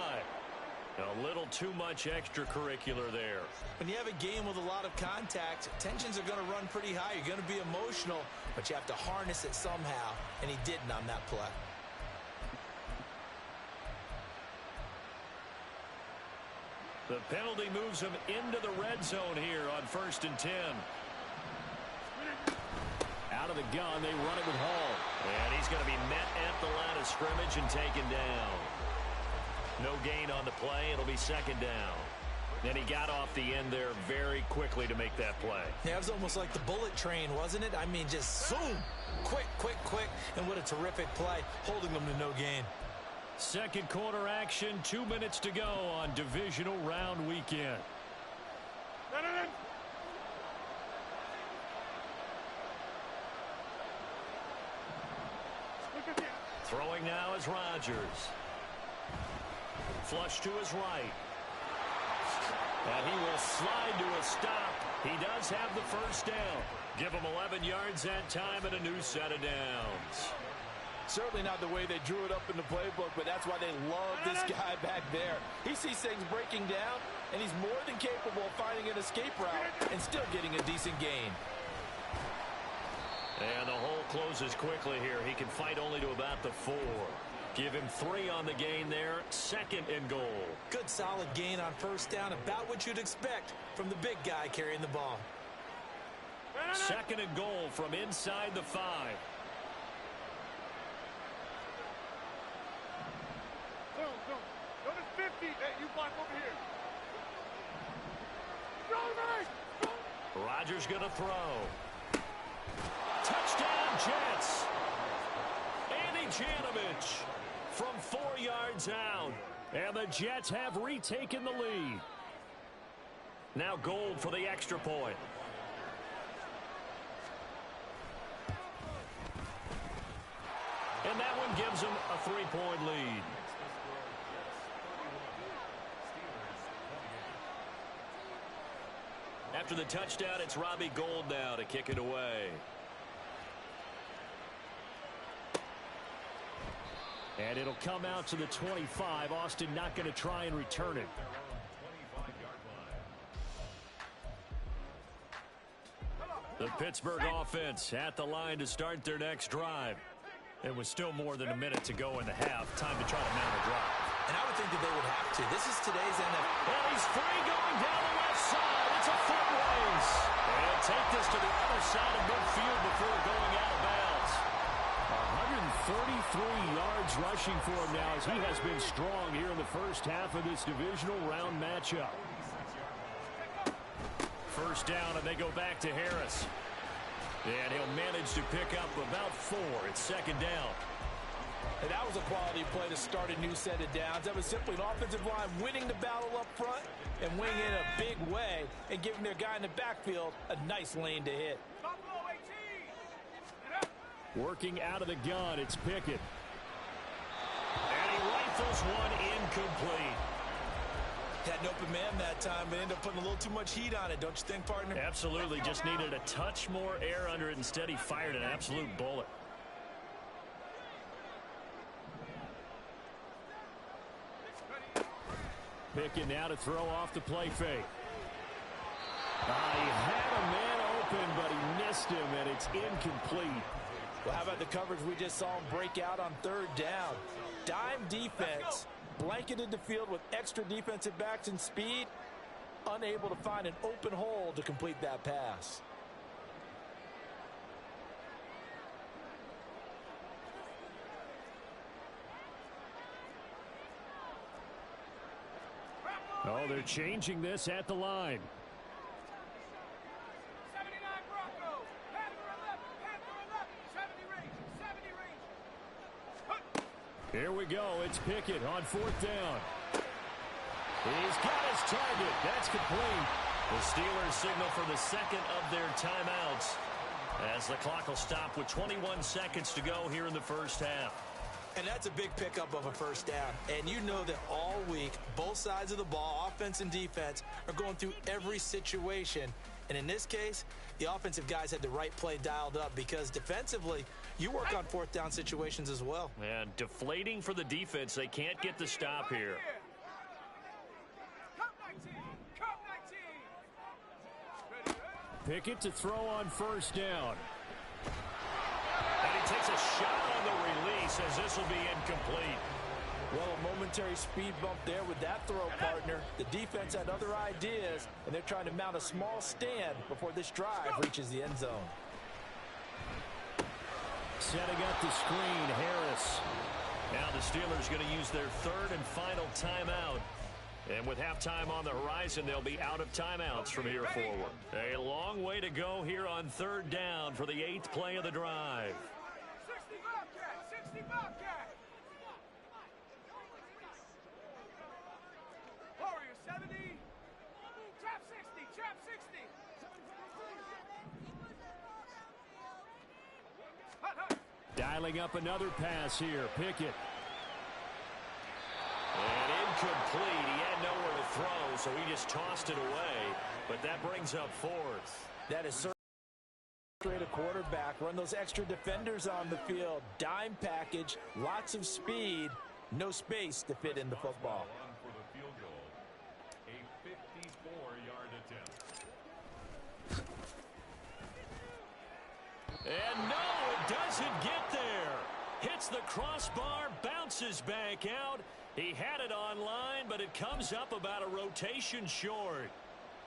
A little too much extracurricular there. When you have a game with a lot of contact, tensions are going to run pretty high. You're going to be emotional, but you have to harness it somehow, and he didn't on that play. The penalty moves him into the red zone here on 1st and 10. Out of the gun, they run it with Hall. And he's going to be met at the line of scrimmage and taken down. No gain on the play. It'll be 2nd down. And he got off the end there very quickly to make that play. Yeah, it was almost like the bullet train, wasn't it? I mean, just zoom. Quick, quick, quick. And what a terrific play, holding them to no gain. 2nd quarter action, 2 minutes to go on divisional round weekend. Throwing now is Rodgers. Flush to his right. And he will slide to a stop. He does have the first down. Give him 11 yards that time and a new set of downs. Certainly not the way they drew it up in the playbook, but that's why they love this guy back there. He sees things breaking down, and he's more than capable of finding an escape route and still getting a decent gain. And the hole closes quickly here. He can fight only to about the 4. Give him 3 on the gain there. 2nd and goal. Good solid gain on 1st down, about what you'd expect from the big guy carrying the ball. 2nd and goal from inside the 5. Go to 50. Hey, you block over here. Go, Rodgers going to throw. Touchdown, Jets. Andy Janovich from 4 yards out. And the Jets have retaken the lead. Now Gold for the extra point. And that one gives them a 3-point lead. After the touchdown, it's Robbie Gould now to kick it away. And it'll come out to the 25. Austin not going to try and return it. The Pittsburgh offense at the line to start their next drive. It was still more than a minute to go in the half. Time to try to mount a drive. And I would think that they would have to. This is today's NFL. And he's free going down the left side. It's a foot race. And he'll take this to the other side of midfield before going out of bounds. 133 yards rushing for him now as he has been strong here in the first half of this divisional round matchup. First down, and they go back to Harris. And he'll manage to pick up about 4. It's second down. And that was a quality play to start a new set of downs. That was simply an offensive line winning the battle up front and winning in a big way and giving their guy in the backfield a nice lane to hit. Working out of the gun, it's Pickett. And he rifles one incomplete. Had an open man that time, but ended up putting a little too much heat on it, don't you think, partner? Absolutely. Just needed a touch more air under it. Instead, he fired an absolute bullet. Pickett now to throw off the play fake. He had a man open, but he missed him, and it's incomplete. Well, how about the coverage we just saw him break out on third down? Dime defense, blanketed the field with extra defensive backs and speed, unable to find an open hole to complete that pass. Oh, they're changing this at the line. 79 Broncos. Panther 11. 70 range. Here we go. It's Pickett on fourth down. He's got his target. That's complete. The Steelers signal for the second of their timeouts as the clock will stop with 21 seconds to go here in the first half. And that's a big pickup of a first down. And you know that all week, both sides of the ball, offense and defense, are going through every situation. And in this case, the offensive guys had the right play dialed up because defensively, you work on fourth down situations as well. And deflating for the defense. They can't get the stop here. Pickett to throw on first down. And he takes a shot on the release as this will be incomplete. Well, a momentary speed bump there with that throw, partner. The defense had other ideas, and they're trying to mount a small stand before this drive reaches the end zone. Setting up the screen, Harris. Now the Steelers going to use their third and final timeout. And with halftime on the horizon, they'll be out of timeouts from here forward. A long way to go here on third down for the 8th play of the drive. 60 Bobcat. 60 Bobcat. Warriors 70. Trap 60. Trap 60. Hut, hut. Dialing up another pass here. Pickett. And incomplete. He had nowhere to throw, so he just tossed it away. But that brings up fourth. That is certainly straight a quarterback. Run those extra defenders on the field. Dime package, lots of speed, no space to fit in the football. For the field goal, a 54-yard attempt. And no, it doesn't get there. Hits the crossbar, bounces back out. He had it online, but it comes up about a rotation short.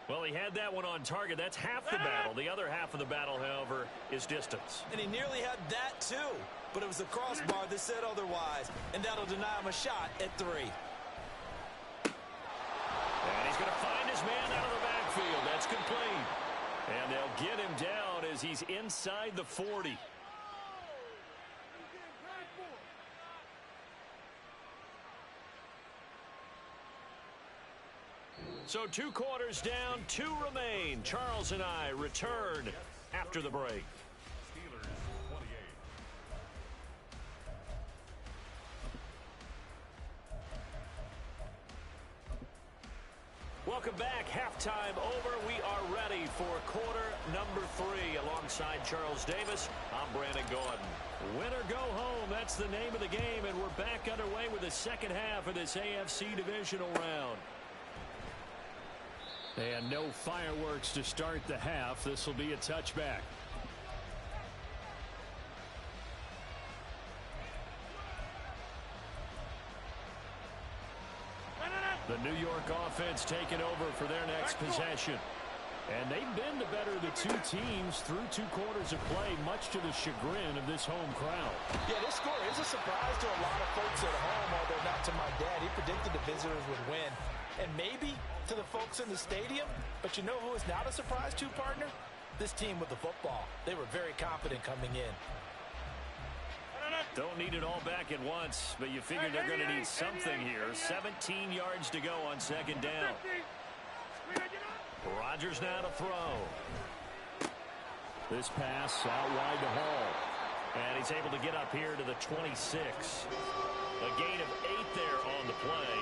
Well, he had that one on target. That's half the battle. The other half of the battle, however, is distance. And he nearly had that, too. But it was the crossbar that said otherwise, and that'll deny him a shot at 3. And he's going to find his man out of the backfield. That's complete. And they'll get him down as he's inside the 40. So 2 quarters down, 2 remain. Charles and I return after the break. Steelers 28. Welcome back. Halftime over. We are ready for quarter number 3. Alongside Charles Davis, I'm Brandon Gordon. Win or go home, that's the name of the game, and we're back underway with the second half of this AFC divisional round. And no fireworks to start the half. This will be a touchback. The New York offense taking over for their next possession. And they've been the better of the 2 teams through 2 quarters of play, much to the chagrin of this home crowd. Yeah, this score is a surprise to a lot of folks at home, although not to my dad. He predicted the visitors would win. And maybe to the folks in the stadium. But you know who is not a surprise to, partner? This team with the football. They were very confident coming in. Don't need it all back at once, but you figure they're going to need something here. 17 yards to go on second down. Rodgers now to throw. This pass out wide to Hall. And he's able to get up here to the 26. A gain of 8 there on the play.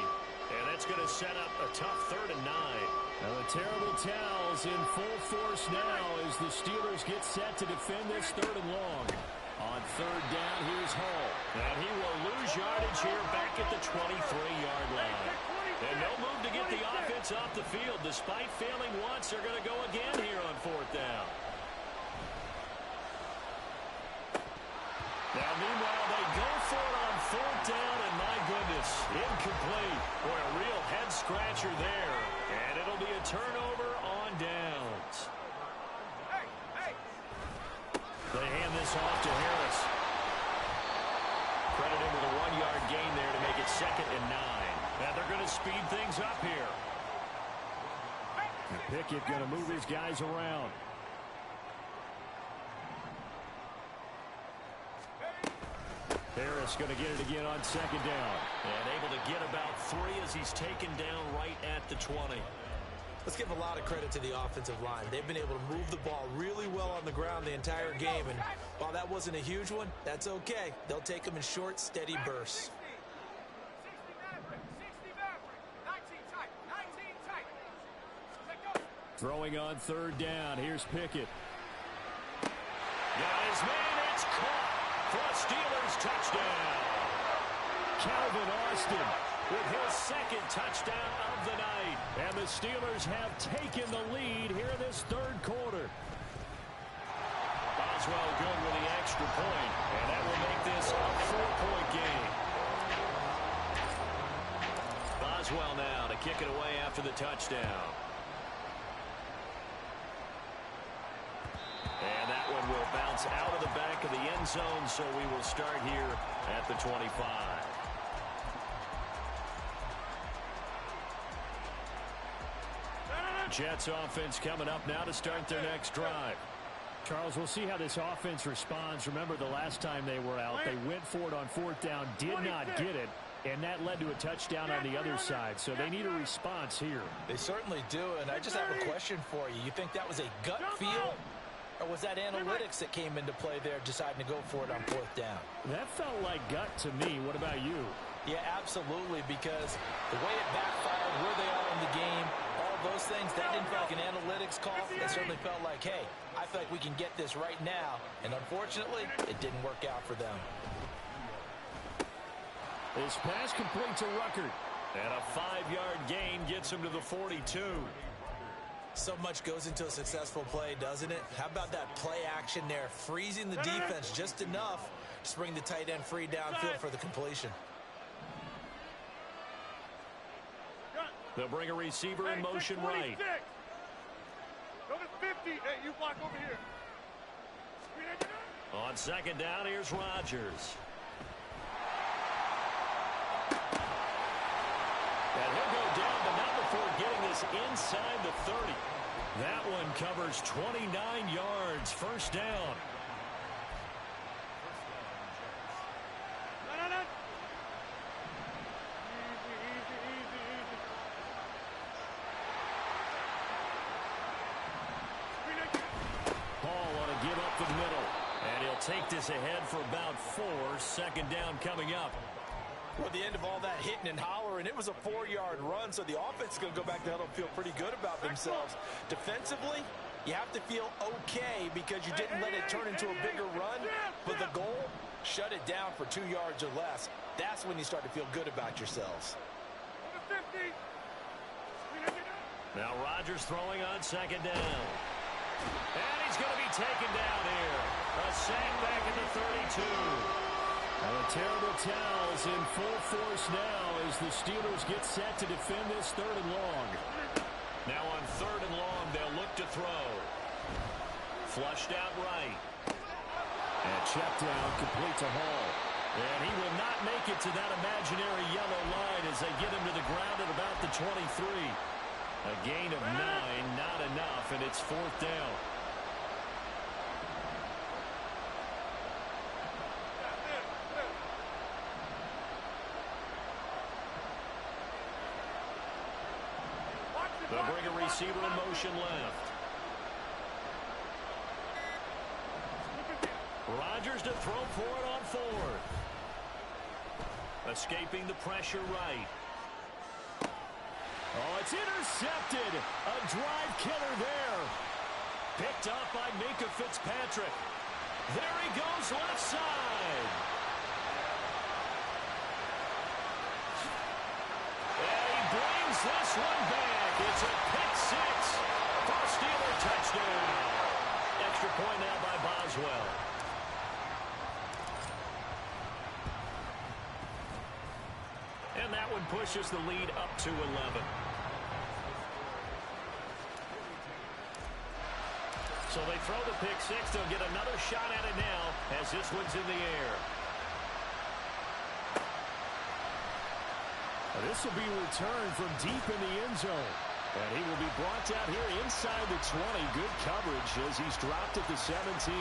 And that's going to set up a tough 3rd and 9. Now the terrible towels in full force now as the Steelers get set to defend this 3rd and long. On 3rd down, here's Hall. And he will lose yardage here back at the 23-yard line. And no move to get the offense off the field. Despite failing once, they're going to go again here on 4th down. Now, meanwhile, they go for it on 4th down, and my goodness, incomplete. Boy, a real head-scratcher there. And it'll be a turnover on downs. They hand this off to Harris. Credited with a 1-yard gain there to make it 2nd and 9. And they're going to speed things up here. And Pickett going to move his guys around. Harris going to get it again on 2nd down. And able to get about 3 as he's taken down right at the 20. Let's give a lot of credit to the offensive line. They've been able to move the ball really well on the ground the entire game. And while that wasn't a huge one, that's okay. They'll take them in short, steady bursts. Throwing on 3rd down. Here's Pickett. Got his man. It's caught for a Steelers touchdown. Calvin Austin with his 2nd touchdown of the night. And the Steelers have taken the lead here in this 3rd quarter. Boswell good with the extra point. And that will make this a 4-point game. Boswell now to kick it away after the touchdown. And that one will bounce out of the back of the end zone, so we will start here at the 25. Jets offense coming up now to start their next drive. Charles, we'll see how this offense responds. Remember, the last time they were out, they went for it on 4th down, did not get it, and that led to a touchdown on the other side. So they need a response here. They certainly do, and I just have a question for you. You think that was a gut feel, or was that analytics that came into play there deciding to go for it on 4th down? That felt like gut to me. What about you? Yeah, absolutely, because the way it backfired, where they are in the game, all those things, that didn't feel like an analytics call. It certainly felt like, hey, I feel like we can get this right now. And unfortunately, it didn't work out for them. This pass complete to Ruckert. And a 5-yard gain gets him to the 42. So much goes into a successful play, doesn't it? How about that play action there, freezing the defense just enough to bring the tight end free downfield for the completion. They'll bring a receiver in motion right. Number 50. Hey, you block over here. On 2nd down, here's Rodgers. And he'll go down, but not before getting this inside the 30. That one covers 29 yards. 1st down. practice ahead for about 4. Second down coming up. Well, the end of all that hitting and hollering, it was a 4-yard run, so the offense is going to go back to huddle and feel pretty good about themselves. Defensively, you have to feel okay because you didn't let it turn into a bigger run, but the goal, shut it down for 2 yards or less. That's when you start to feel good about yourselves. Now Rodgers throwing on second down. And he's going to be taken down here. A sack back at the 32. And the terrible towels in full force now as the Steelers get set to defend this 3rd and long. Now on 3rd and long, they'll look to throw. Flushed out right. And check down complete to Hall. And he will not make it to that imaginary yellow line as they get him to the ground at about the 23. A gain of 9, not enough, and it's 4th down. They'll bring a receiver in motion left. Rodgers to throw for it on 4th. Escaping the pressure right. Oh, it's intercepted. A drive killer there. Picked up by Minkah Fitzpatrick. There he goes left side. And he brings this one back. It's a pick 6 for a Steeler touchdown. Extra point now by Boswell. And that one pushes the lead up to 11. So they throw the pick 6. They'll get another shot at it now as this one's in the air. This will be returned from deep in the end zone. And he will be brought down here inside the 20. Good coverage as he's dropped at the 17.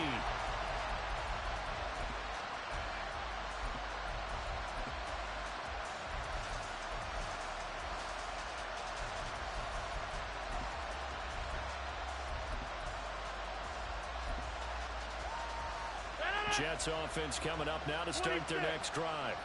Jets offense coming up now to start their next drive.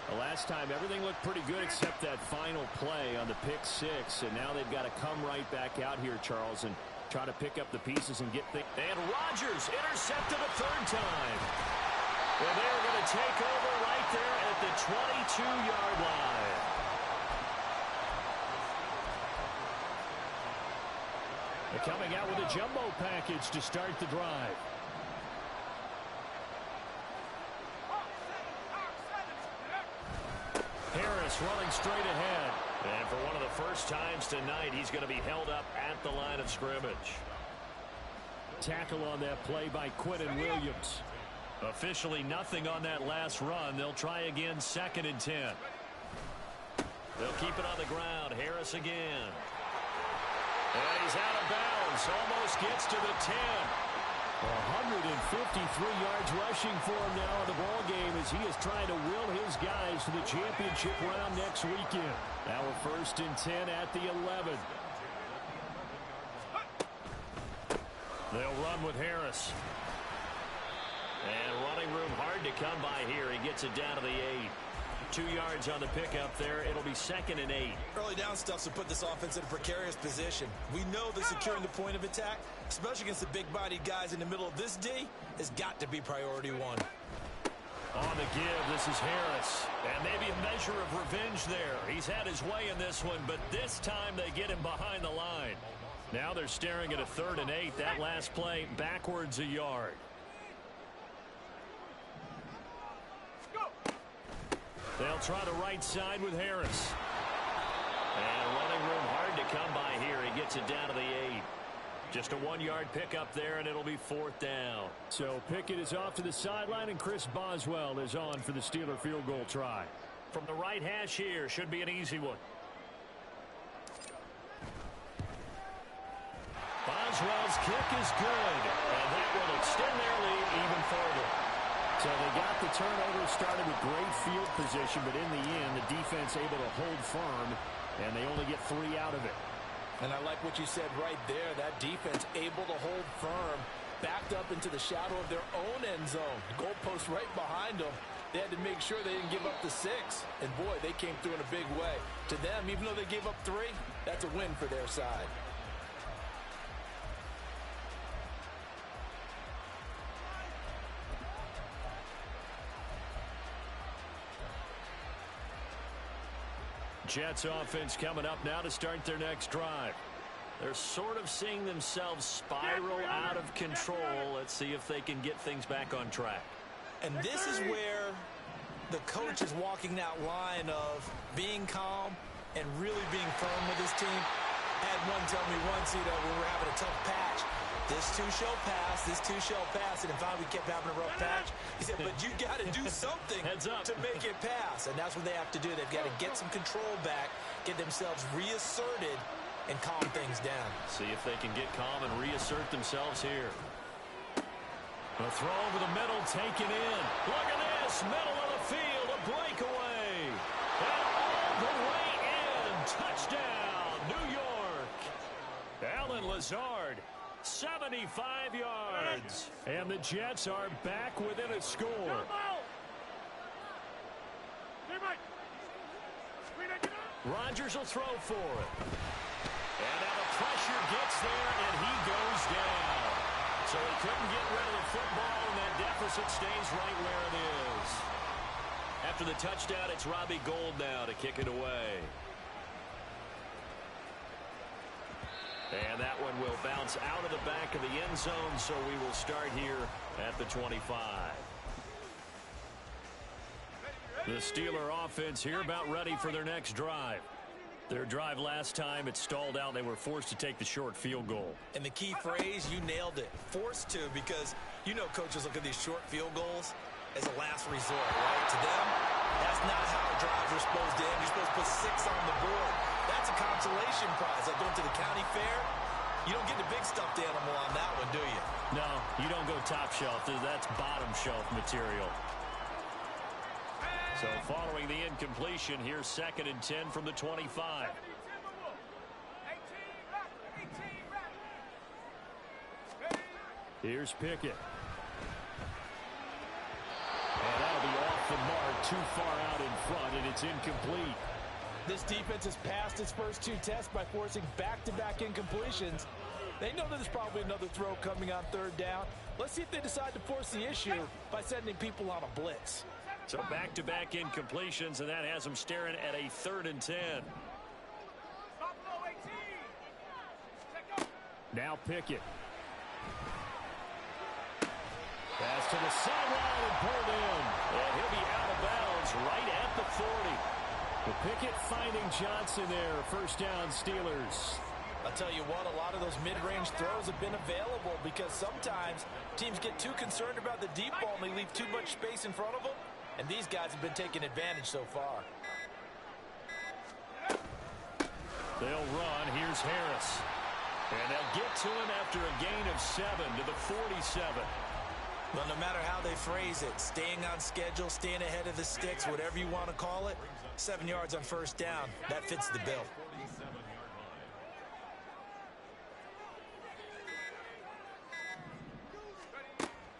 The last time everything looked pretty good except that final play on the pick 6, and now they've got to come right back out here, Charles, and try to pick up the pieces and get things. And Rodgers intercepted a 3rd time. And they're going to take over right there at the 22-yard line. They're coming out with a jumbo package to start the drive. Harris running straight ahead. And for one of the first times tonight, he's going to be held up at the line of scrimmage. Tackle on that play by Quentin Williams. Officially nothing on that last run. They'll try again 2nd and 10. They'll keep it on the ground. Harris again. And he's out of bounds. Almost gets to the 10. 153 yards rushing for him now in the ball game as he is trying to will his guys to the championship round next weekend. Now we're 1st and 10 at the 11. They'll run with Harris. And running room hard to come by here. He gets it down to the 8. 2 yards on the pickup there. It'll be 2nd and 8. Early down stuff to put this offense in a precarious position. We know that securing the point of attack, especially against the big-bodied guys in the middle of this D, has got to be priority 1. On the give, this is Harris. And maybe a measure of revenge there. He's had his way in this one, but this time they get him behind the line. Now they're staring at a 3rd and 8. That last play backwards a yard. They'll try the right side with Harris. And running room hard to come by here. He gets it down to the 8. Just a 1-yard pickup there, and it'll be 4th down. So Pickett is off to the sideline, and Chris Boswell is on for the Steeler field goal try. From the right hash here, should be an easy one. Boswell's kick is good, and that will extend their lead even further. So they got the turnover started with great field position, but in the end, the defense able to hold firm, and they only get 3 out of it. And I like what you said right there, that defense able to hold firm. backed up into the shadow of their own end zone. The goalpost right behind them. They had to make sure they didn't give up the 6. And, boy, they came through in a big way. To them, even though they gave up 3, that's a win for their side. Jets offense coming up now to start their next drive. They're sort of seeing themselves spiral out of control. Let's see if they can get things back on track. And this is where the coach is walking that line of being calm and really being firm with his team. I had one tell me once, when we're having a tough patch, this too shall pass, this too shall pass. And if we kept having a rough patch, he said, but you got to do something to make it pass. And that's what they have to do. They've got to get some control back, get themselves reasserted, and calm things down. See if they can get calm and reassert themselves here. A throw over the middle, taken in. Look at this, middle of the field, a breakaway. And all the way in, touchdown, New York. Alan Lazard, 75 yards. And the Jets are back within a score. Rodgers will throw for it. And now the pressure gets there, and he goes down. So he couldn't get rid of the football, and that deficit stays right where it is. After the touchdown, it's Robbie Gould now to kick it away. And that one will bounce out of the back of the end zone, so we will start here at the 25. The Steeler offense here about ready for their next drive. Their drive last time, it stalled out. They were forced to take the short field goal. And the key phrase, you nailed it, forced to, because coaches look at these short field goals as a last resort, right? To them, that's not how drives are supposed to end. You're supposed to put 6 on the board. That's a consolation prize. Like going to the county fair, you don't get the big stuffed animal on that one, do you? No, you don't go top shelf. That's bottom shelf material. So following the incompletion, here's 2nd and 10 from the 25. Here's Pickett. And that'll be off the mark, too far out in front, and it's incomplete. This defense has passed its first 2 tests by forcing back-to-back incompletions. They know that there's probably another throw coming on 3rd down. Let's see if they decide to force the issue by sending people on a blitz. So back-to-back incompletions, and that has them staring at a 3rd and 10. Now Pickett. Pass to the sideline and pulled in. And he'll be out of bounds right at the 40. The Pickett finding Johnson there. 1st down, Steelers. I'll tell you what, a lot of those mid-range throws have been available because sometimes teams get too concerned about the deep ball and they leave too much space in front of them. And these guys have been taking advantage so far. They'll run. Here's Harris. And they'll get to him after a gain of 7 to the 47. Well, no matter how they phrase it, staying on schedule, staying ahead of the sticks, whatever you want to call it, 7 yards on 1st down, that fits the bill.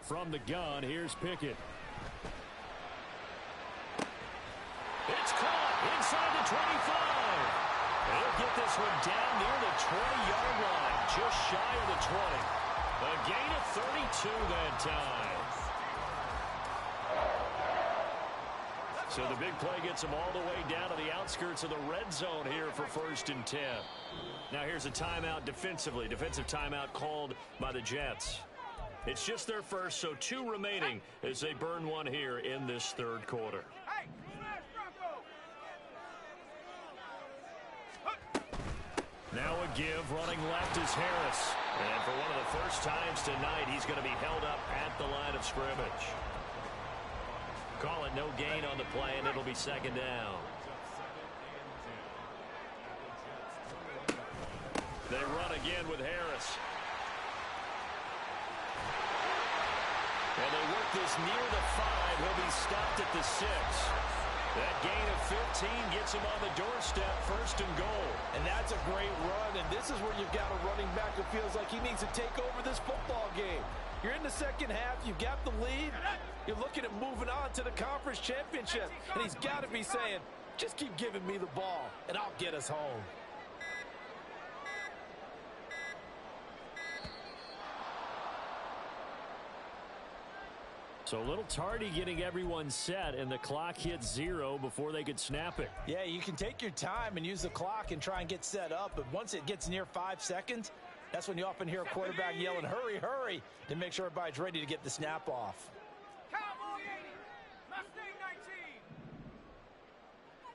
From the gun, here's Pickett. It's caught inside the 25. They'll get this one down near the 20-yard line, just shy of the 20. A gain of 32 that time. So the big play gets them all the way down to the outskirts of the red zone here for 1st and 10. Now here's a timeout defensively. Defensive timeout called by the Jets. It's just their first, so 2 remaining as they burn one here in this 3rd quarter. Now a give, running left is Harris. And for one of the first times tonight, he's going to be held up at the line of scrimmage. Call it no gain on the play, and it'll be 2nd down. They run again with Harris. And they work this near the 5. He'll be stopped at the 6. That gain of 15 gets him on the doorstep, 1st and goal. And that's a great run, and this is where you've got a running back who feels like he needs to take over this football game. You're in the second half. You've got the lead. You're looking at moving on to the conference championship. And he's got to be saying, just keep giving me the ball, and I'll get us home. So a little tardy getting everyone set, and the clock hit 0 before they could snap it. Yeah, you can take your time and use the clock and try and get set up, but once it gets near 5 seconds, that's when you often hear a quarterback yelling, hurry, hurry, to make sure everybody's ready to get the snap off. Cowboy 80, Mustang 19,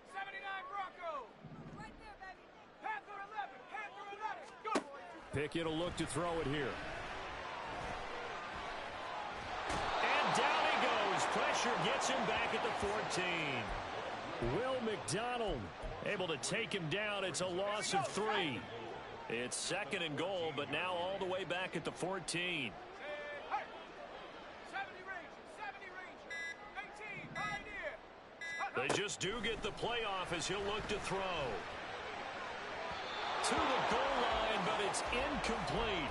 79 Bronco. Right there, baby. Panther 11, Panther 11. Go, boys. Pickett will look to throw it here. And down he goes. Pressure gets him back at the 14. Will McDonald able to take him down. It's a loss of 3. It's 2nd and goal, but now all the way back at the 14. 70 Rangers, 18, Pioneer. They just do get the playoff as he'll look to throw. To the goal line, but it's incomplete.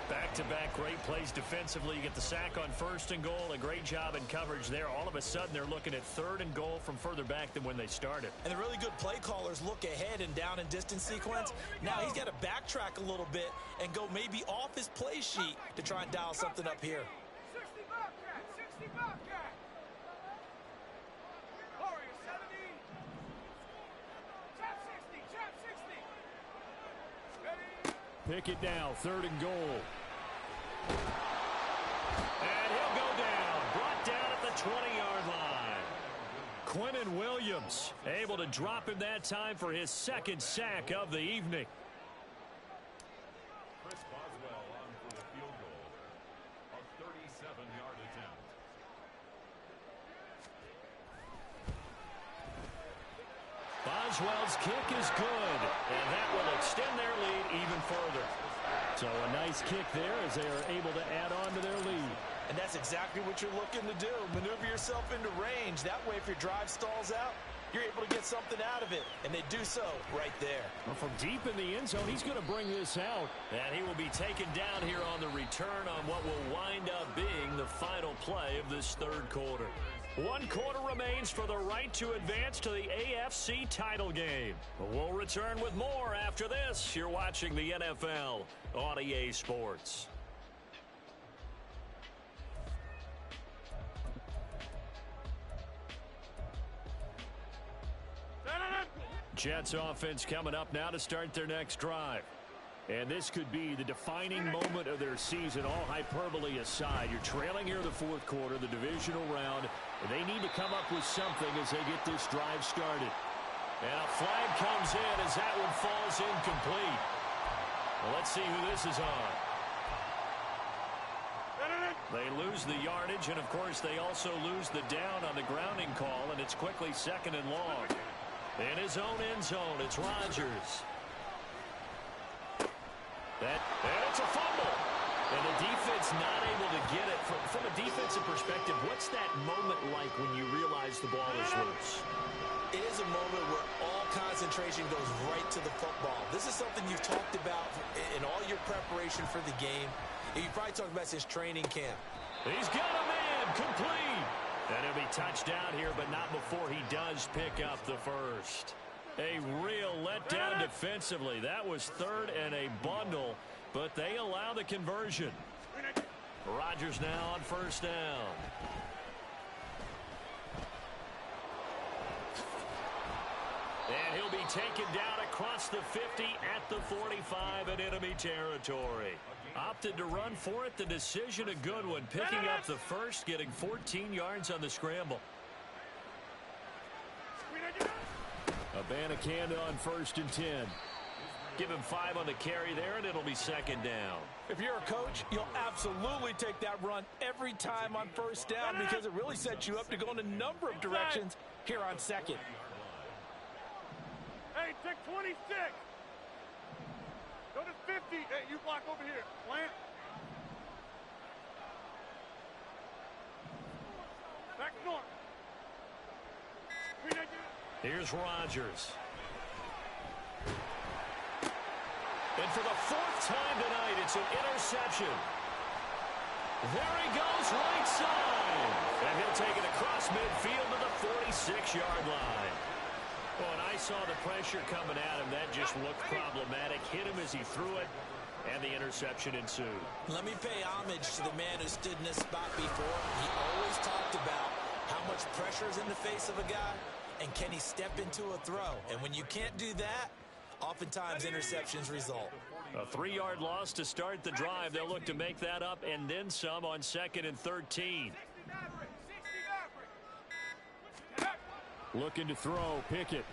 Back-to-back great plays defensively. You get the sack on 1st and goal. A great job in coverage there. All of a sudden, they're looking at 3rd and goal from further back than when they started. And the really good play callers look ahead and down and distance sequence. Now he's got to backtrack a little bit and go maybe off his play sheet to try and dial something up here. 60 Bobcat, 60 Bobcat. Warrior 70. Chap 60, Chap 60. Ready? Pick it now, 3rd and goal. And he'll go down. Brought down at the 20-yard line. Quinnen Williams able to drop him that time for his 2nd sack of the evening. Chris Boswell on for the field goal. A 37-yard attempt. Boswell's kick is good, and that will extend their lead even further. So a nice kick there as they are able to add on to their lead. And that's exactly what you're looking to do. Maneuver yourself into range. That way, if your drive stalls out, you're able to get something out of it. And they do so right there. Well, from deep in the end zone, he's going to bring this out. And he will be taken down here on the return on what will wind up being the final play of this 3rd quarter. 1 quarter remains for the right to advance to the AFC title game. We'll return with more after this. You're watching the NFL on EA Sports. Jets offense coming up now to start their next drive. And this could be the defining moment of their season, all hyperbole aside. You're trailing here in the 4th quarter, the divisional round, and they need to come up with something as they get this drive started. And a flag comes in as that one falls incomplete. Well, let's see who this is on. They lose the yardage, and of course they also lose the down on the grounding call, and it's quickly 2nd and long. In his own end zone, it's Rodgers. And it's a fumble. And the defense not able to get it. From a defensive perspective, what's that moment like when you realize the ball is loose? It is a moment where all concentration goes right to the football. This is something you've talked about in all your preparation for the game. And you probably talked about since training camp. He's got a man complete. And he'll be touched down here, but not before he does pick up the 1st. A real letdown defensively. That was 3rd and a bundle, but they allow the conversion. Rodgers now on 1st down. And he'll be taken down across the 50 at the 45 in enemy territory. Opted to run for it. The decision a good one. Picking up the 1st, getting 14 yards on the scramble. Abanikanda on 1st and 10. Give him 5 on the carry there, and it'll be 2nd down. If you're a coach, you'll absolutely take that run every time on 1st down because it really sets you up to go in a number of directions here on 2nd. Hey, take 26. Go to 50. Hey, you block over here. Plant. Back north. Here's Rodgers. And for the 4th time tonight, it's an interception. There he goes, right side. And he'll take it across midfield to the 46-yard line. Well, when I saw the pressure coming at him, that just looked problematic. Hit him as he threw it, and the interception ensued. Let me pay homage to the man who stood in this spot before. He always talked about how much pressure is in the face of a guy, and can he step into a throw? And when you can't do that, oftentimes interceptions result. A 3-yard loss to start the drive. They'll look to make that up and then some on 2nd and 13. Looking to throw, Pickett.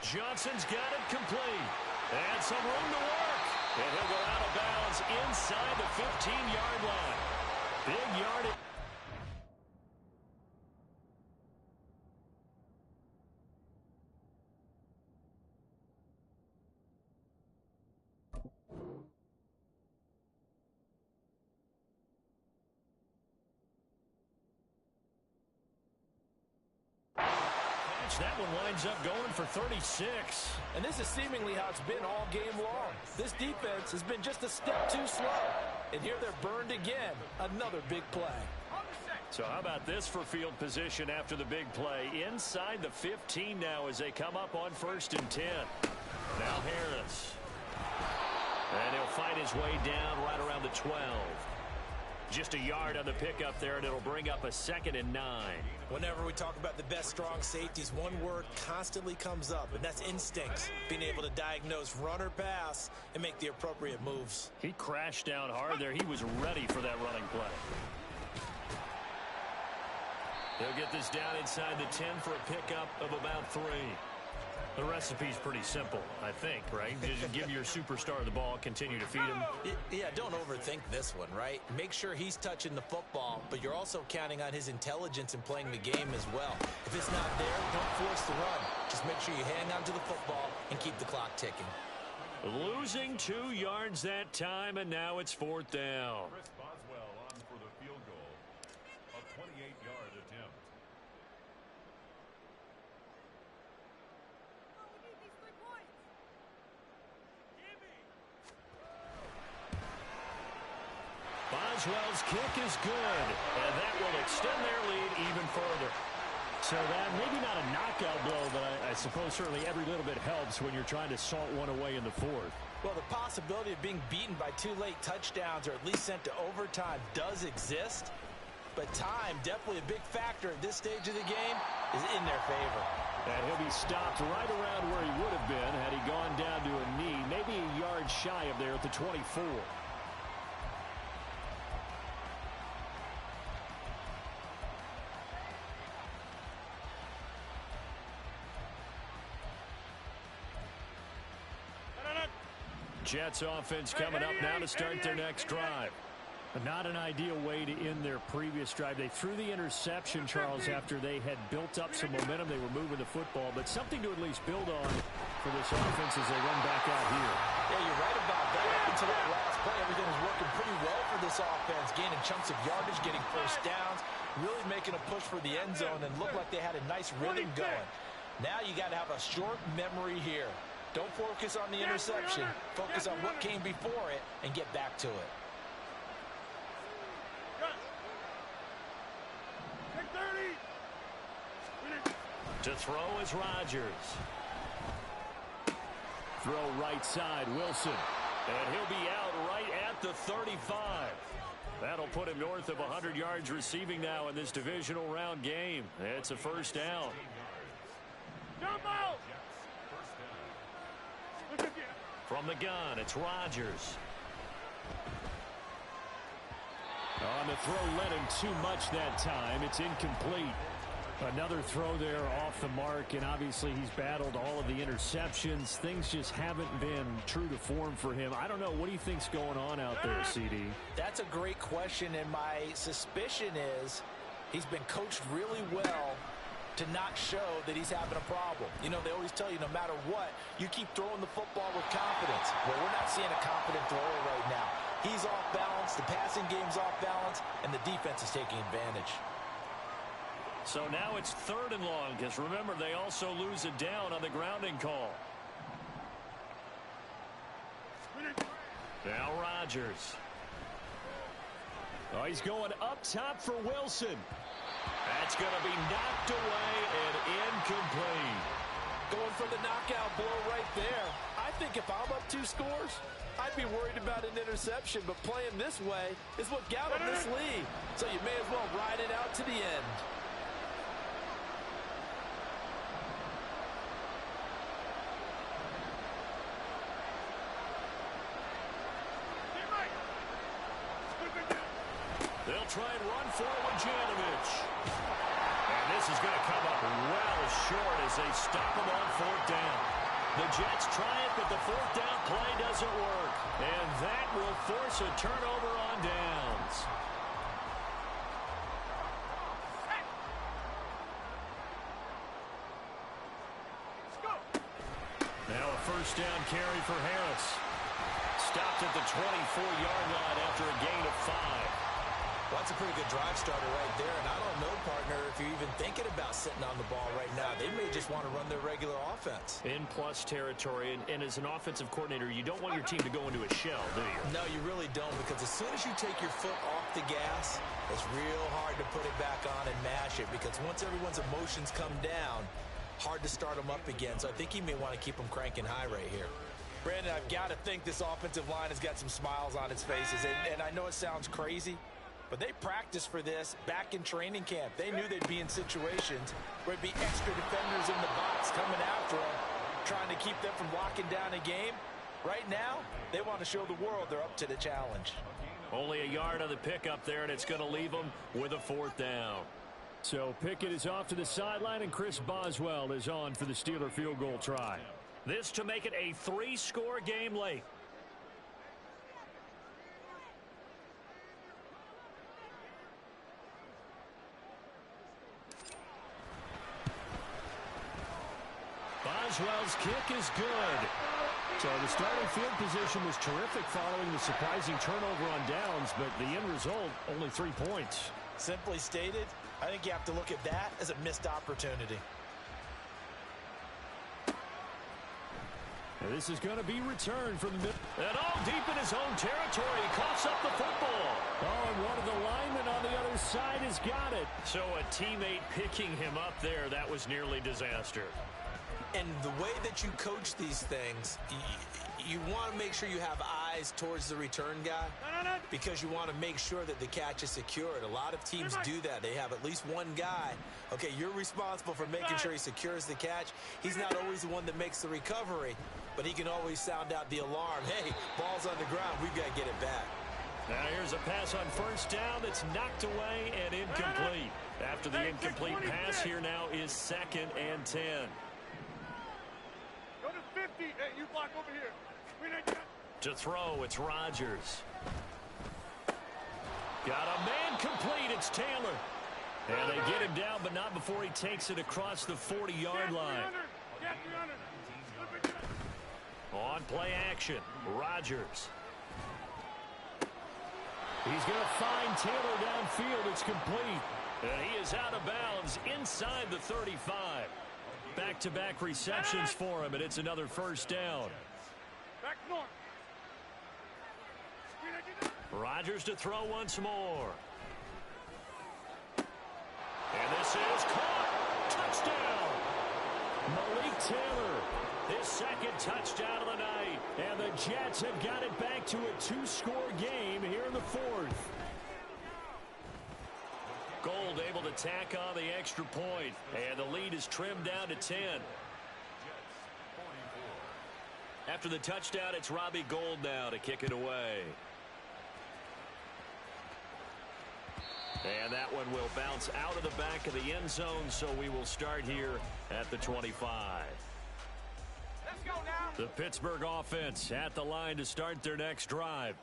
Johnson's got it complete. And some room to work. And he'll go out of bounds inside the 15-yard line. Big yardage. That one winds up going for 36. And this is seemingly how it's been all game long. This defense has been just a step too slow. And here they're burned again. Another big play. So how about this for field position after the big play? Inside the 15 now as they come up on 1st and 10. Now Harris. And he'll fight his way down right around the 12. Just a yard on the pickup there, and it'll bring up a 2nd and 9. Whenever we talk about the best strong safeties, one word constantly comes up, and that's instincts. Being able to diagnose run or pass and make the appropriate moves. He crashed down hard there. He was ready for that running play. He'll get this down inside the 10 for a pickup of about 3. The recipe's pretty simple, I think, right? Just give your superstar the ball, continue to feed him. Yeah, don't overthink this one, right? Make sure he's touching the football, but you're also counting on his intelligence in playing the game as well. If it's not there, don't force the run. Just make sure you hang on to the football and keep the clock ticking. Losing 2 yards that time, and now it's 4th down. Chris Boswell on for the field goal. A 28-yard attempt. Boswell's kick is good, and that will extend their lead even further. So that maybe not a knockout blow, but I suppose certainly every little bit helps when you're trying to salt one away in the 4th. Well, the possibility of being beaten by 2 late touchdowns or at least sent to overtime does exist, but time, definitely a big factor at this stage of the game, is in their favor. And he'll be stopped right around where he would have been had he gone down to a knee, maybe a yard shy of there at the 24. Jets offense coming up now to start their next drive. Not an ideal way to end their previous drive. They threw the interception, Charles, after they had built up some momentum. They were moving the football, but something to at least build on for this offense as they run back out here. Yeah, you're right about that. Up until that last play, everything was working pretty well for this offense, gaining chunks of yardage, getting first downs, really making a push for the end zone, and looked like they had a nice rhythm going. Now you got to have a short memory here. Don't focus on the interception. Focus on what came before it and get back to it. To throw is Rodgers. Throw right side, Wilson. And he'll be out right at the 35. That'll put him north of 100 yards receiving now in this divisional round game. It's a first down. From the gun, it's Rodgers. On the throw, led him too much that time. It's incomplete. Another throw there off the mark, and obviously he's battled all of the interceptions. Things just haven't been true to form for him. I don't know. What do you think's going on out there, CD? That's a great question, and my suspicion is he's been coached really well to not show that he's having a problem. You know, they always tell you no matter what, you keep throwing the football with confidence. Well, we're not seeing a confident thrower right now. He's off balance, the passing game's off balance, and the defense is taking advantage. So now it's 3rd and long, because remember, they also lose it down on the grounding call. Now Rodgers. Oh, he's going up top for Wilson. That's going to be knocked away and incomplete. Going for the knockout blow right there. I think if I'm up 2 scores, I'd be worried about an interception, but playing this way is what got him this lead. So you may as well ride it out to the end. They'll try and run forward Janovich. And this is going to come up well short as they stop him on 4th down. The Jets try it, but the 4th down play doesn't work. And that will force a turnover on downs. Now a 1st down carry for Harris. Stopped at the 24-yard line after a gain of 5. Well, that's a pretty good drive starter right there, and I don't know, partner, if you're even thinking about sitting on the ball right now. They may just want to run their regular offense. In plus territory, and as an offensive coordinator, you don't want your team to go into a shell, do you? No, you really don't, because as soon as you take your foot off the gas, it's real hard to put it back on and mash it, because once everyone's emotions come down, hard to start them up again. So I think he may want to keep them cranking high right here. Brandon, I've got to think this offensive line has got some smiles on its faces, and I know it sounds crazy, but they practiced for this back in training camp. They knew they'd be in situations where there'd be extra defenders in the box coming after them, trying to keep them from locking down a game. Right now, they want to show the world they're up to the challenge. Only a yard on the pickup there, and it's going to leave them with a 4th down. So Pickett is off to the sideline, and Chris Boswell is on for the Steeler field goal try. This to make it a 3-score game late. Boswell's kick is good. So the starting field position was terrific following the surprising turnover on downs, but the end result, only 3 points. Simply stated, I think you have to look at that as a missed opportunity. And this is going to be returned from the middle. And all deep in his own territory. He coughs up the football. Oh, and one of the linemen on the other side has got it. So a teammate picking him up there, that was nearly disaster. And the way that you coach these things, you want to make sure you have eyes towards the return guy because you want to make sure that the catch is secured. A lot of teams do that. They have at least one guy. Okay, you're responsible for making sure he secures the catch. He's not always the one that makes the recovery, but he can always sound out the alarm. Hey, ball's on the ground. We've got to get it back. Now here's a pass on 1st down that's knocked away and incomplete. After the incomplete pass, here now is 2nd and 10. Go to 50. Hey, you block over here. To throw, it's Rodgers. Got a man complete. It's Taylor. And they get him down, but not before he takes it across the 40-yard line. On play action, Rodgers. He's going to find Taylor downfield. It's complete. And he is out of bounds inside the 35. Back-to-back receptions for him, and it's another 1st down. Back north. Rodgers to throw once more. And this is caught. Touchdown. Malik Taylor, his 2nd touchdown of the night. And the Jets have got it back to a 2-score game here in the 4th. Gold able to tack on the extra point. And the lead is trimmed down to 10. After the touchdown, it's Robbie Gould now to kick it away. And that one will bounce out of the back of the end zone, so we will start here at the 25. Let's go now. The Pittsburgh offense at the line to start their next drive.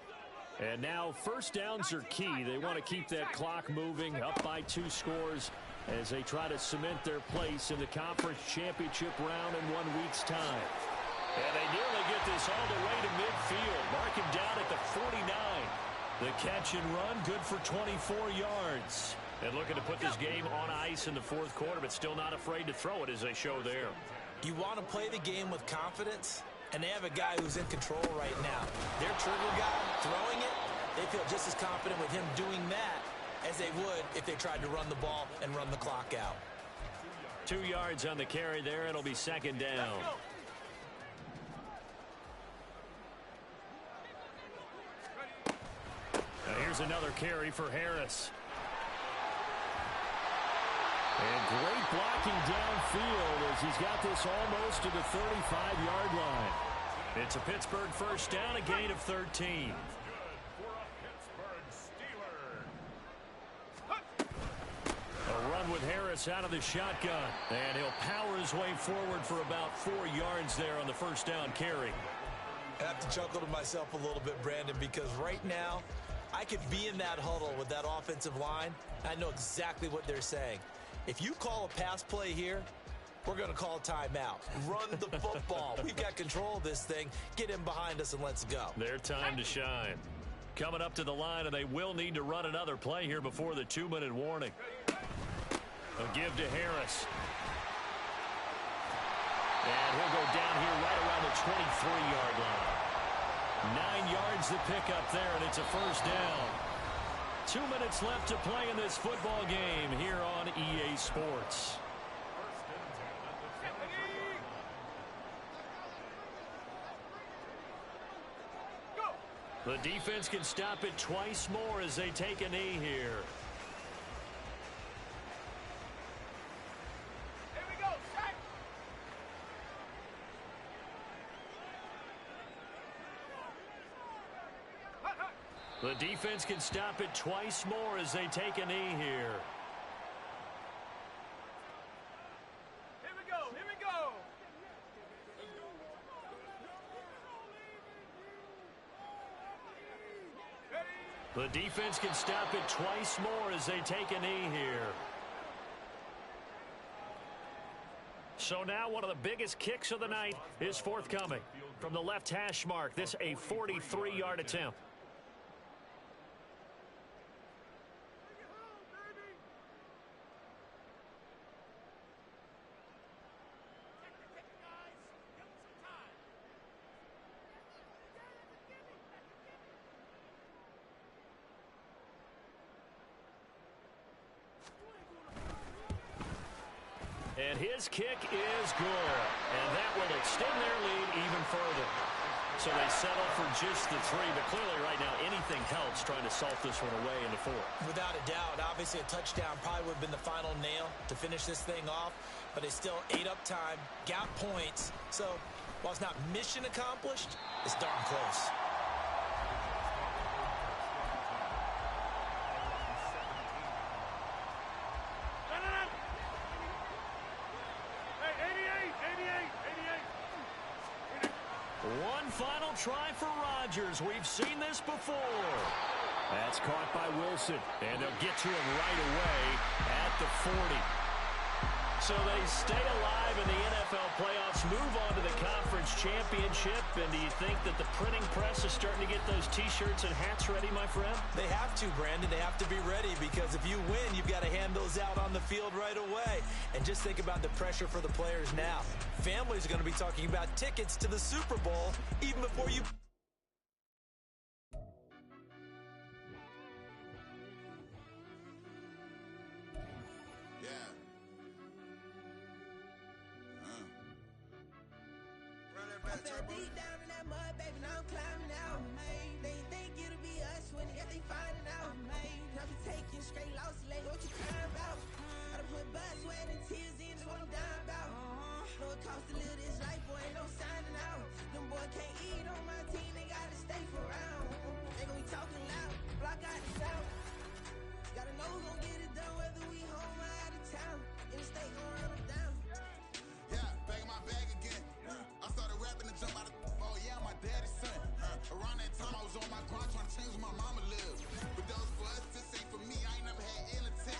And now 1st downs are key. They want to keep that clock moving up by 2 scores as they try to cement their place in the conference championship round in 1 week's time. And they nearly get this all the way to midfield. Mark him down at the 49. The catch and run, good for 24 yards. And looking to put this game on ice in the 4th quarter, but still not afraid to throw it as they show there. You want to play the game with confidence, and they have a guy who's in control right now. Their trigger guy throwing it, They feel just as confident with him doing that as they would if they tried to run the ball and run the clock out. 2 yards on the carry there. It'll be second down. Now here's another carry for Harris. And great blocking downfield as he's got this almost to the 35-yard line. It's a Pittsburgh first down, a gain of 13. A run with Harris out of the shotgun. And he'll power his way forward for about 4 yards there on the first down carry. I have to chuckle to myself a little bit, Brandon, because right now I could be in that huddle with that offensive line. I know exactly what they're saying. If you call a pass play here, we're going to call a timeout. Run the football. We've got control of this thing. Get him behind us and let's go. Their time to shine. Coming up to the line, and they will need to run another play here before the 2-minute warning. A give to Harris. And he'll go down here right around the 23-yard line. 9 yards to pick up there, and it's a first down. 2 minutes left to play in this football game here on EA Sports. The defense can stop it twice more as they take a knee here. Here we go, sack. The defense can stop it twice more as they take a knee here. Here we go, here we go. The defense can stop it twice more as they take a knee here. So now one of the biggest kicks of the night is forthcoming. From the left hash mark, this a 43-yard attempt. And his kick is good. And that will extend their lead even further. So they settle for just the 3. But clearly right now anything helps trying to salt this one away in the 4th. Without a doubt, obviously a touchdown probably would have been the final nail to finish this thing off. But it's still ate up time, got points. So while it's not mission accomplished, it's darn close. One final try for Rodgers. We've seen this before. That's caught by Wilson. And they'll get to him right away at the 40. So they stay alive in the NFL playoffs, move on to the conference championship. And do you think that the printing press is starting to get those T-shirts and hats ready, my friend? They have to, Brandon. They have to be ready because if you win, you've got to hand those out on the field right away. And just think about the pressure for the players now. Families are going to be talking about tickets to the Super Bowl even before you... I fell deep down in that mud, baby, now I'm climbing out. They think it'll be us when they finding out. I be taking straight losses, like what you crying about? I done put blood, sweat, and tears in, that's what I'm dying about. Know it costs to live this life, boy, ain't no signing out. Them boy can't eat on my team, they gotta stay for round. They gon' be talking loud, block out the south. Gotta know who gon' get it done, whether we home or out of town. In the state gon' run them down. Yeah, back in my bag again. I started rapping to jump out of oh yeah, I'm my daddy's son. Around that time I was on my grind trying to change where my mama lived. But those for us, this ain't for me. I ain't never had ill intent.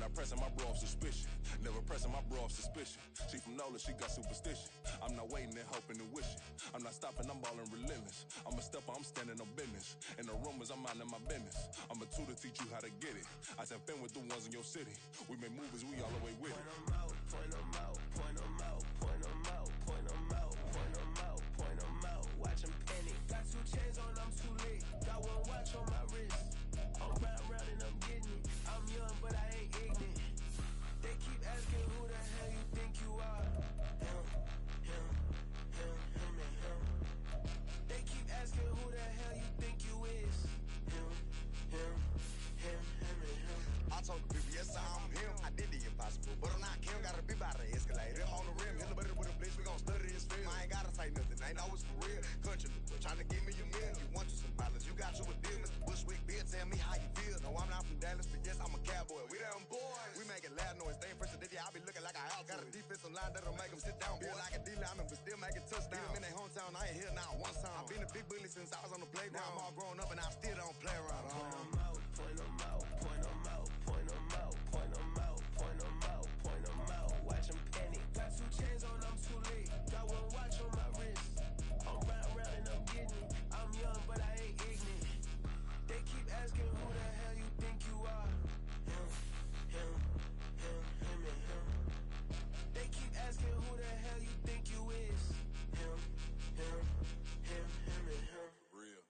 not pressing my bro off suspicion. Never pressing my bro off suspicion. She from Nola, she got superstition. I'm not waiting and hoping and wishing. I'm not stopping, I'm balling relentless. I'm a stepper, I'm standing on business. In the rumors, I'm minding my business. I'm a tutor, teach you how to get it. I said, been with the ones in your city. We make movies, we all the way with it. Point 'em out, point 'em out, point 'em out, point 'em out, point 'em out, point 'em out, point 'em out. Watch 'em penny. Got 2 chains on, I'm too late. Got 1 watch on my wrist. I'm round and I'm getting it. I'm young, but I ain't ignorant. They keep asking who the hell you think you are. Him, him, him, him, and him. They keep asking who the hell you think you is. Him, him, him, him, and him. I told the people, yes, I'm him. I did the impossible, but I'm not Kim. Gotta be by the escalator. On the rim, hit the butter with a blitz. We gon' study this film. I ain't gotta say nothing. Ain't know it's for real. Country, trying to give me a meal. You want you some balance. You got you a deal. Mr. Bushwick, Bill, tell me how you feel. No, I'm not from Dallas, but yes, I'm a cowboy. We them boys. We making loud noise. They ain't president. I be looking like an out. Got a defensive line that'll make them sit down. Feel like a D-lineman, but still making touchdowns. Beat them in their hometown. I ain't here now one time. I've been a big bully since I was on the playground. Now I'm all grown up and I still don't play around. Point 'em out, point 'em out, point 'em out, point 'em out, point 'em out, point 'em out, point 'em out. Watch 'em penny. Got 2 chains on, I'm too late. Got 1 watch on my wrist. I'm round and I'm getting it. I'm young, but I ain't ignorant. They keep asking who the hell you think you are. Him, him, him, him, and him. They keep asking who the hell you think you is. Him, him, him, him, and him. Real.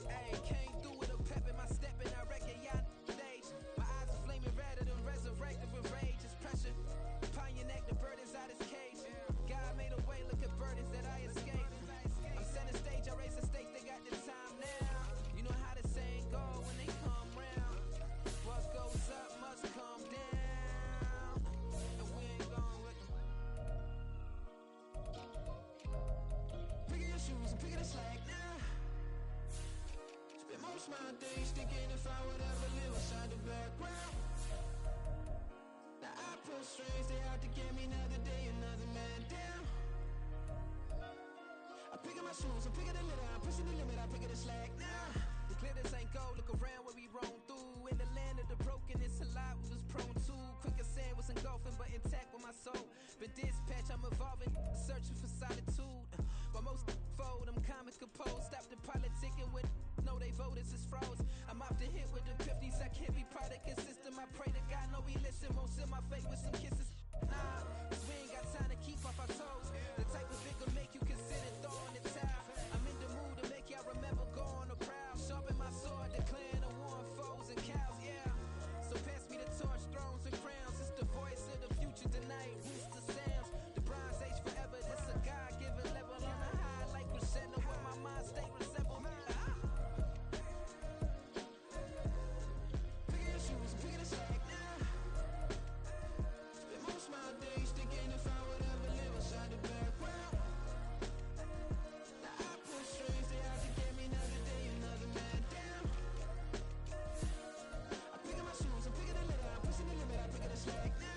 Hey, came through with a pep in my step and I reckon y'all stage. My eyes are flaming redder than resurrected with rage. It's pressure upon your neck, the bird is out his cage. God made a way, look at burdens that I escaped. I'm setting stage, I raise the stakes, they got the time now. You know how the saying go when they come round. What goes up must come down. And we ain't going with them. Picking your shoes and picking the slack now. Spend most of my days thinking if I would ever live inside the background. Now I pull strings, they out to get me another day, another man down. I'm picking my shoes, I'm picking the litter, I'm pushing the limit, I'm picking the slack now. The glitters ain't gold, look around where we roam through. In the land of the broken, it's a lot we was prone to. Quicker sand was engulfing, but intact with my soul. Been dispatched, I'm evolving, searching for solitude. While most fold, I'm comic composed. Stop the politicking with no, they voters is froze. I'm off the hit with the 50s, I can't be product and system. I pray to God, no, we listen. Won't send my fate with some kisses. Nah, cause we ain't got time to keep off our toes. The type of vigor make you consider throwing the towel. I'm in the mood to make y'all remember going to proud. Sharpen my sword, declaring the war on foes and cows, yeah. So pass me the torch, thrones and crowns. It's the voice of the future tonight. Rooster sounds, the Bronze Age forever. This a God-given level on a high like crescendo. Where my mind state resemble. Picking your shoes and picking the slack now. Spend most of my days thinking if I would ever live inside the background. Now I pull strings, they out to get me another day, another man down. I'm picking my shoes, I'm picking the litter, I'm pushing the limit, I'm picking the slack now.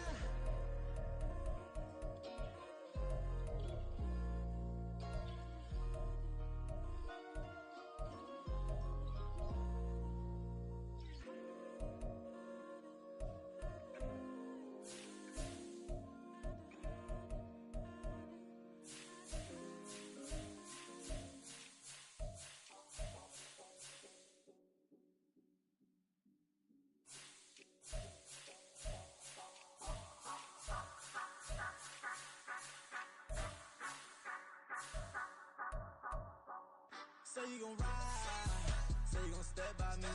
Say you gon' ride, say you gon' step by me,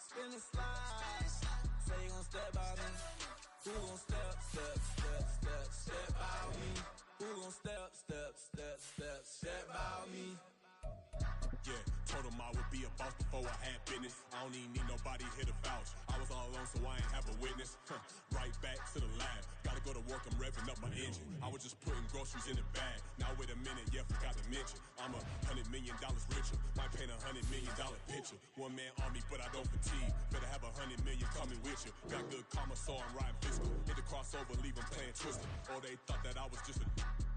spin and slide, say you gon' step by me. Who gon' step, step, step, step, step by me? Who gon' step, step, step, step, step by me? Yeah, told him I would be a boss before I had business. I don't even need nobody here to vouch. I was all alone, so I ain't have a witness. Right back to the lab. Gotta go to work, I'm revving up my engine. I was just putting groceries in the bag. Now wait a minute, yeah, forgot to mention. I'm $100 million richer. Might paint $100 million picture. One man army, but I don't fatigue. Better have $100 million coming with you. Got good karma, so I'm riding fiscal. Hit the crossover, leave them playing Twister. Or they thought that I was just a.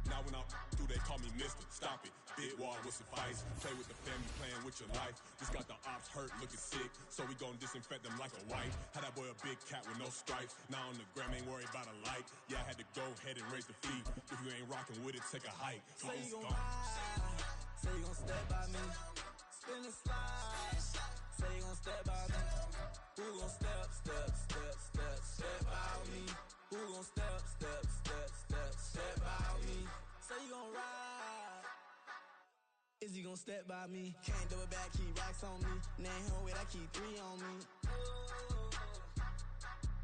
Now when I do, they call me Mister. Stop it. Big wall will suffice. Play with the family, playing with your life. Just got the ops hurt, looking sick. So we gon' disinfect them like a wipe. Had that boy a big cat with no stripes. Now on the gram, ain't worried about a light. Yeah, I had to go ahead and raise the feet. If you ain't rocking with it, take a hike. Say you gon' ride. Say you gon' step by me. Spin and slide. Say you gon' step by me. Who gon' step by me? Who gon' step by me? Say you gon' ride. Is he gon' step by me? Can't do it back, keep racks on me. Name home with I keep 3 on me.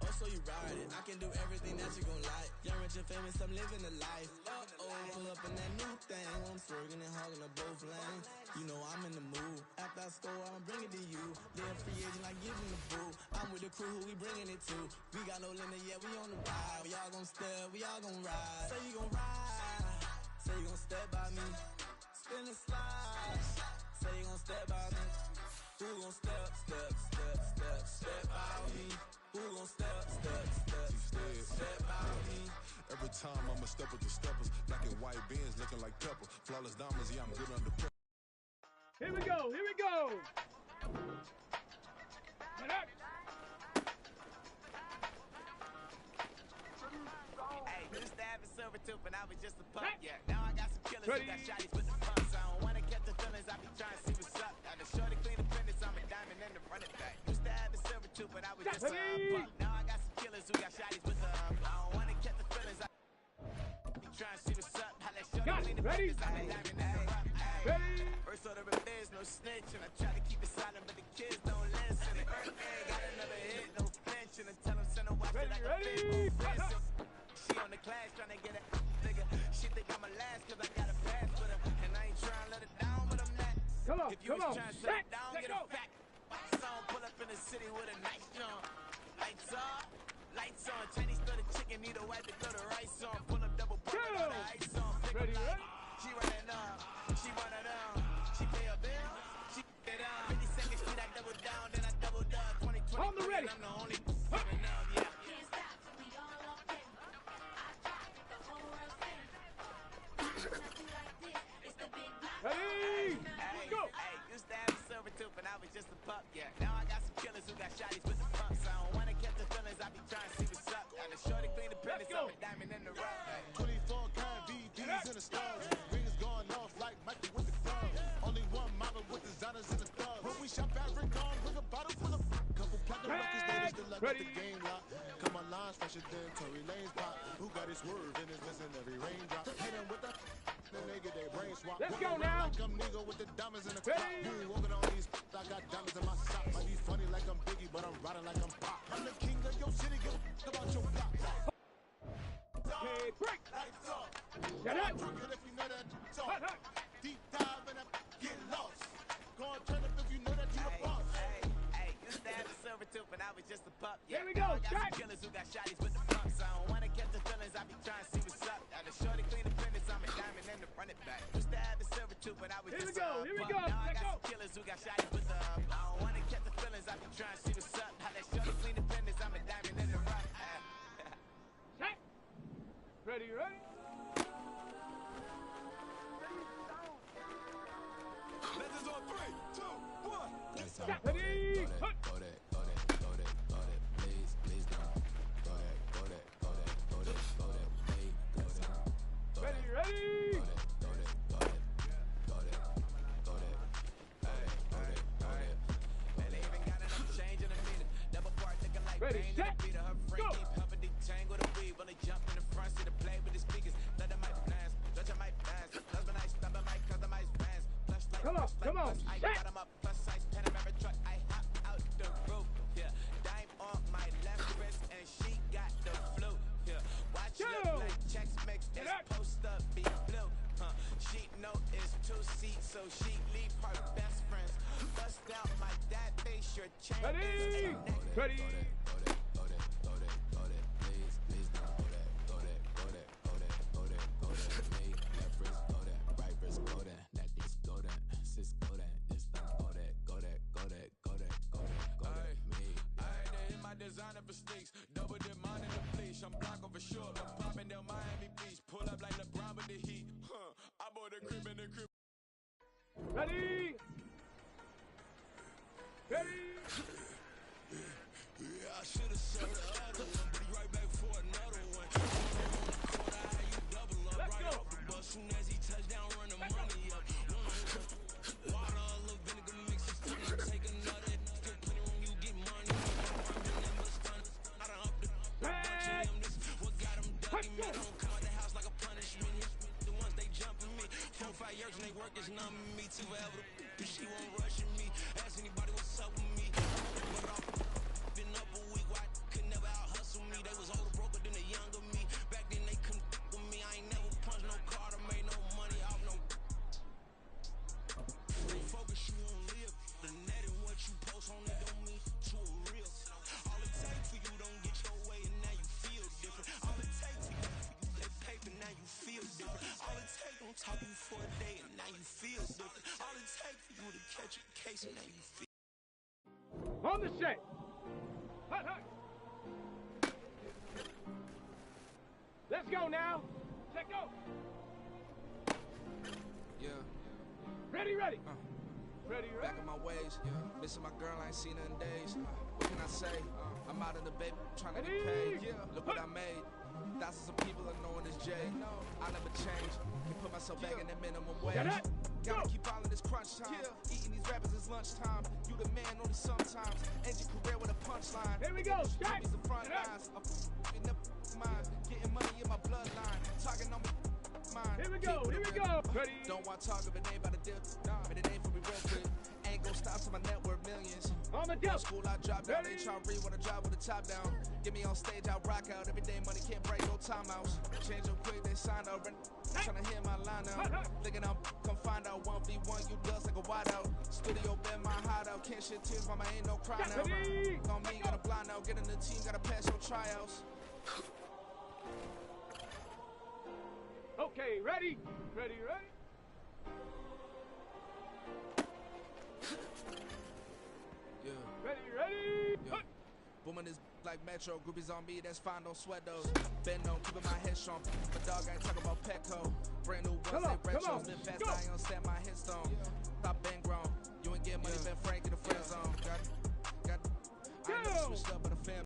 Oh, so you ride it. I can do everything that you gon' like. Young, rich, and famous, I'm living the life. Pull up in that new thing. I'm swerving and hogging up both lanes. You know I'm in the mood. After I score, I'ma bring it to you. They're free agent, I give them the boo. I'm with the crew, who we bringing it to. We got no limit, yeah, we on the ride. We all gon' step, we all gon' ride. Say you gon' ride. Say you gon' step by me. Spin and slide. Say you gon' step by me. Who gon' step by me? Who gon' step by me? Every time I'ma step with the steppers. Black and white beans looking like pepper. Flawless diamonds, yeah, I'm good under pressure. Here we go. Get up. Hey, used to have a silver tooth and I was just a pup, yeah. Now I got some killers who got shotties with the pumps. I don't wanna catch the feelings, I be trying to see what's up. Now the shorty clean the finish, I'm a diamond and the running back. Used to have a silver tooth and I was just a pup. Now I got some killers who got shotties with the I don't wanna catch the feelings, I be trying to see what's up. How that shorty clean the finish, I'm a diamond and the rough. First order of biz, no snitch, and I try to keep it silent, but the kids don't listen. And got another hit, no flinch, and I tell them send a watch it like a big old She on the class trying to get a nigga. She think I'm a last cause I got a pass with her. And I ain't trying to let it down, but I'm not. If you was trying to set it down, get a fact. Song pull up in the city with a nice jump. Lights on. Chinese throw the chicken, need a wipe to throw the rice on. Pull up double pump with all the ice on. Pick up like, she running up, she running down. She pay a bill, she get down. 50 seconds, she that double down, then I double up. 2020, I'm the only coming up, yeah. Can't stop till we all up in. I drop it, the whole world sing. When I do like this, it's the big block. Hey, let's go. Hey, used to have a silver tooth and I was just a pup, yeah. Now I got some killers who got shotties with the pumps. I don't wanna catch the feelings, I be trying to see what's up. Now the shorty clean the pennies, I'm a diamond in the rough. 24 karat VDs in the stars. Rings going off like Michael with the club. Only one model with designers in the thugs. When we shop at Rincon, bring a bottle full of couple platinum records, they still like the game lock. Come on, lines fresher than Tory Lane's pop. Who got his swerve and is missing every raindrop. Hit him with the then they get their brain swap. Let's go now. Like I'm nigga with the diamonds in the crop. You ain't walking on these I got diamonds in my sock. Might be funny like I'm Biggie, but I'm riding like I'm Pop. I'm the king of your city, give a about your block. Okay, break. Lights off. Get up. Drink it if you know that song. Deep dive and get lost. Go and turn up if you know that you the boss. Hey, used to have a silver tooth and I was just a pup. Yeah, here we go. I got some killers who got shotties with the pumps. I don't wanna catch the feelings, I be trying to see what's up. Now the shorty clean the finish, I'm a diamond and the run it back. Used to have a silver tooth but I was just a pup. Now I got some killers who got shotties with the I don't wanna catch the feelings, I be trying to see what's up. How that shorty clean the finish, I'm a diamond in the rough. Ready? Legends on 3, 2, 1. Ready? Please don't. Ready? Ready, set, go! Chain with a weave, only jump in the front seat to play with the speakers. Let them might dance, judge I might dance. Husband, I stop, I might customize fans. Come on, I set! got 'em up, plus size Panamera truck. I hop out the roof, yeah. Dime on my left wrist, and she got the flu, yeah. Watch look like checks mix, this post up be blue, huh. She know it's 2 seats, so she leave her best unless you're a chain. Ready? Ready? Designer for sneaks, double dip mine in the fleece. I'm blocking for sure. I'm popping down Miami Beach. Pull up like LeBron with the heat. I bought a crib in the crib. Ready? Ready? Yeah, I should have sold the other one. Be right back for another one. On the corner, how you double up. Let's right go. off the bus. Soon as he touched down, run the money up. Water, a little vinegar mix it. Still take another. Still plenty room, you get money. What got them ducking me? Don't come out the house like a punishment. The ones they jumping me. 4 or 5 years and they work is numbing me. Too forever. She won't rush me. Ask anybody what's up with me. But I've been up a week. Why could never out hustle me? They was older, broker than the younger me. Back then they couldn't with me. I ain't never punched no card or made no money off no. Focus, you won't live. The net and what you post on it don't mean to a real. All it takes for you don't get your way and now you feel different. All it takes for you that paper now you feel different. All it takes don't talk you for a day and now you feel different. All it takes for you to catch a case and now you feel. On the set. Hut, hut. Let's go now. Let go. Yeah. Ready, ready. Ready, Back ready. in my ways, missing my girl, I ain't seen her in days. What can I say? I'm out of the baby, trying to get paid. Look what I made. Thousands of people are knowing this J. I never change. Can put myself back in the minimum wage. Gotta keep all in this crunch time. Eating these rappers is lunchtime. You the man only sometimes. End your career with a punchline. Here we go. Shot. The front lines. I'm mine. Getting money in my bloodline. Talking on me. Mine. Here we go. Here we go. Ready. Don't want to talk if it ain't about a deal. But it ain't for me real quick. Ain't gon' stop till my net worth millions. On the go. School I drop down. They try read when I drive with the top down. Get me on stage, I rock out. Every day money can't break no timeouts. Change up quick, they sign up. Tryna hear my line out. Thinking I'm come find out 1v1, you dust like a wideout. Studio been my hideout. Can't shit tears, mama ain't no cry now. On me, gotta blind out. Get in the team, gotta pass your tryouts. Okay, ready? Ready, ready? Yeah. Ready, ready? Yeah. Booming is like Metro, groupies on me, that's fine, don't sweat those. Bend on, keeping my head strong. My dog ain't talking about Petco. Brand new ones, they retro. Live fast, I ain't stand my headstone. Stop been grown. You ain't get money, been Frank in the friend zone. I ain't never switched up, but a fan.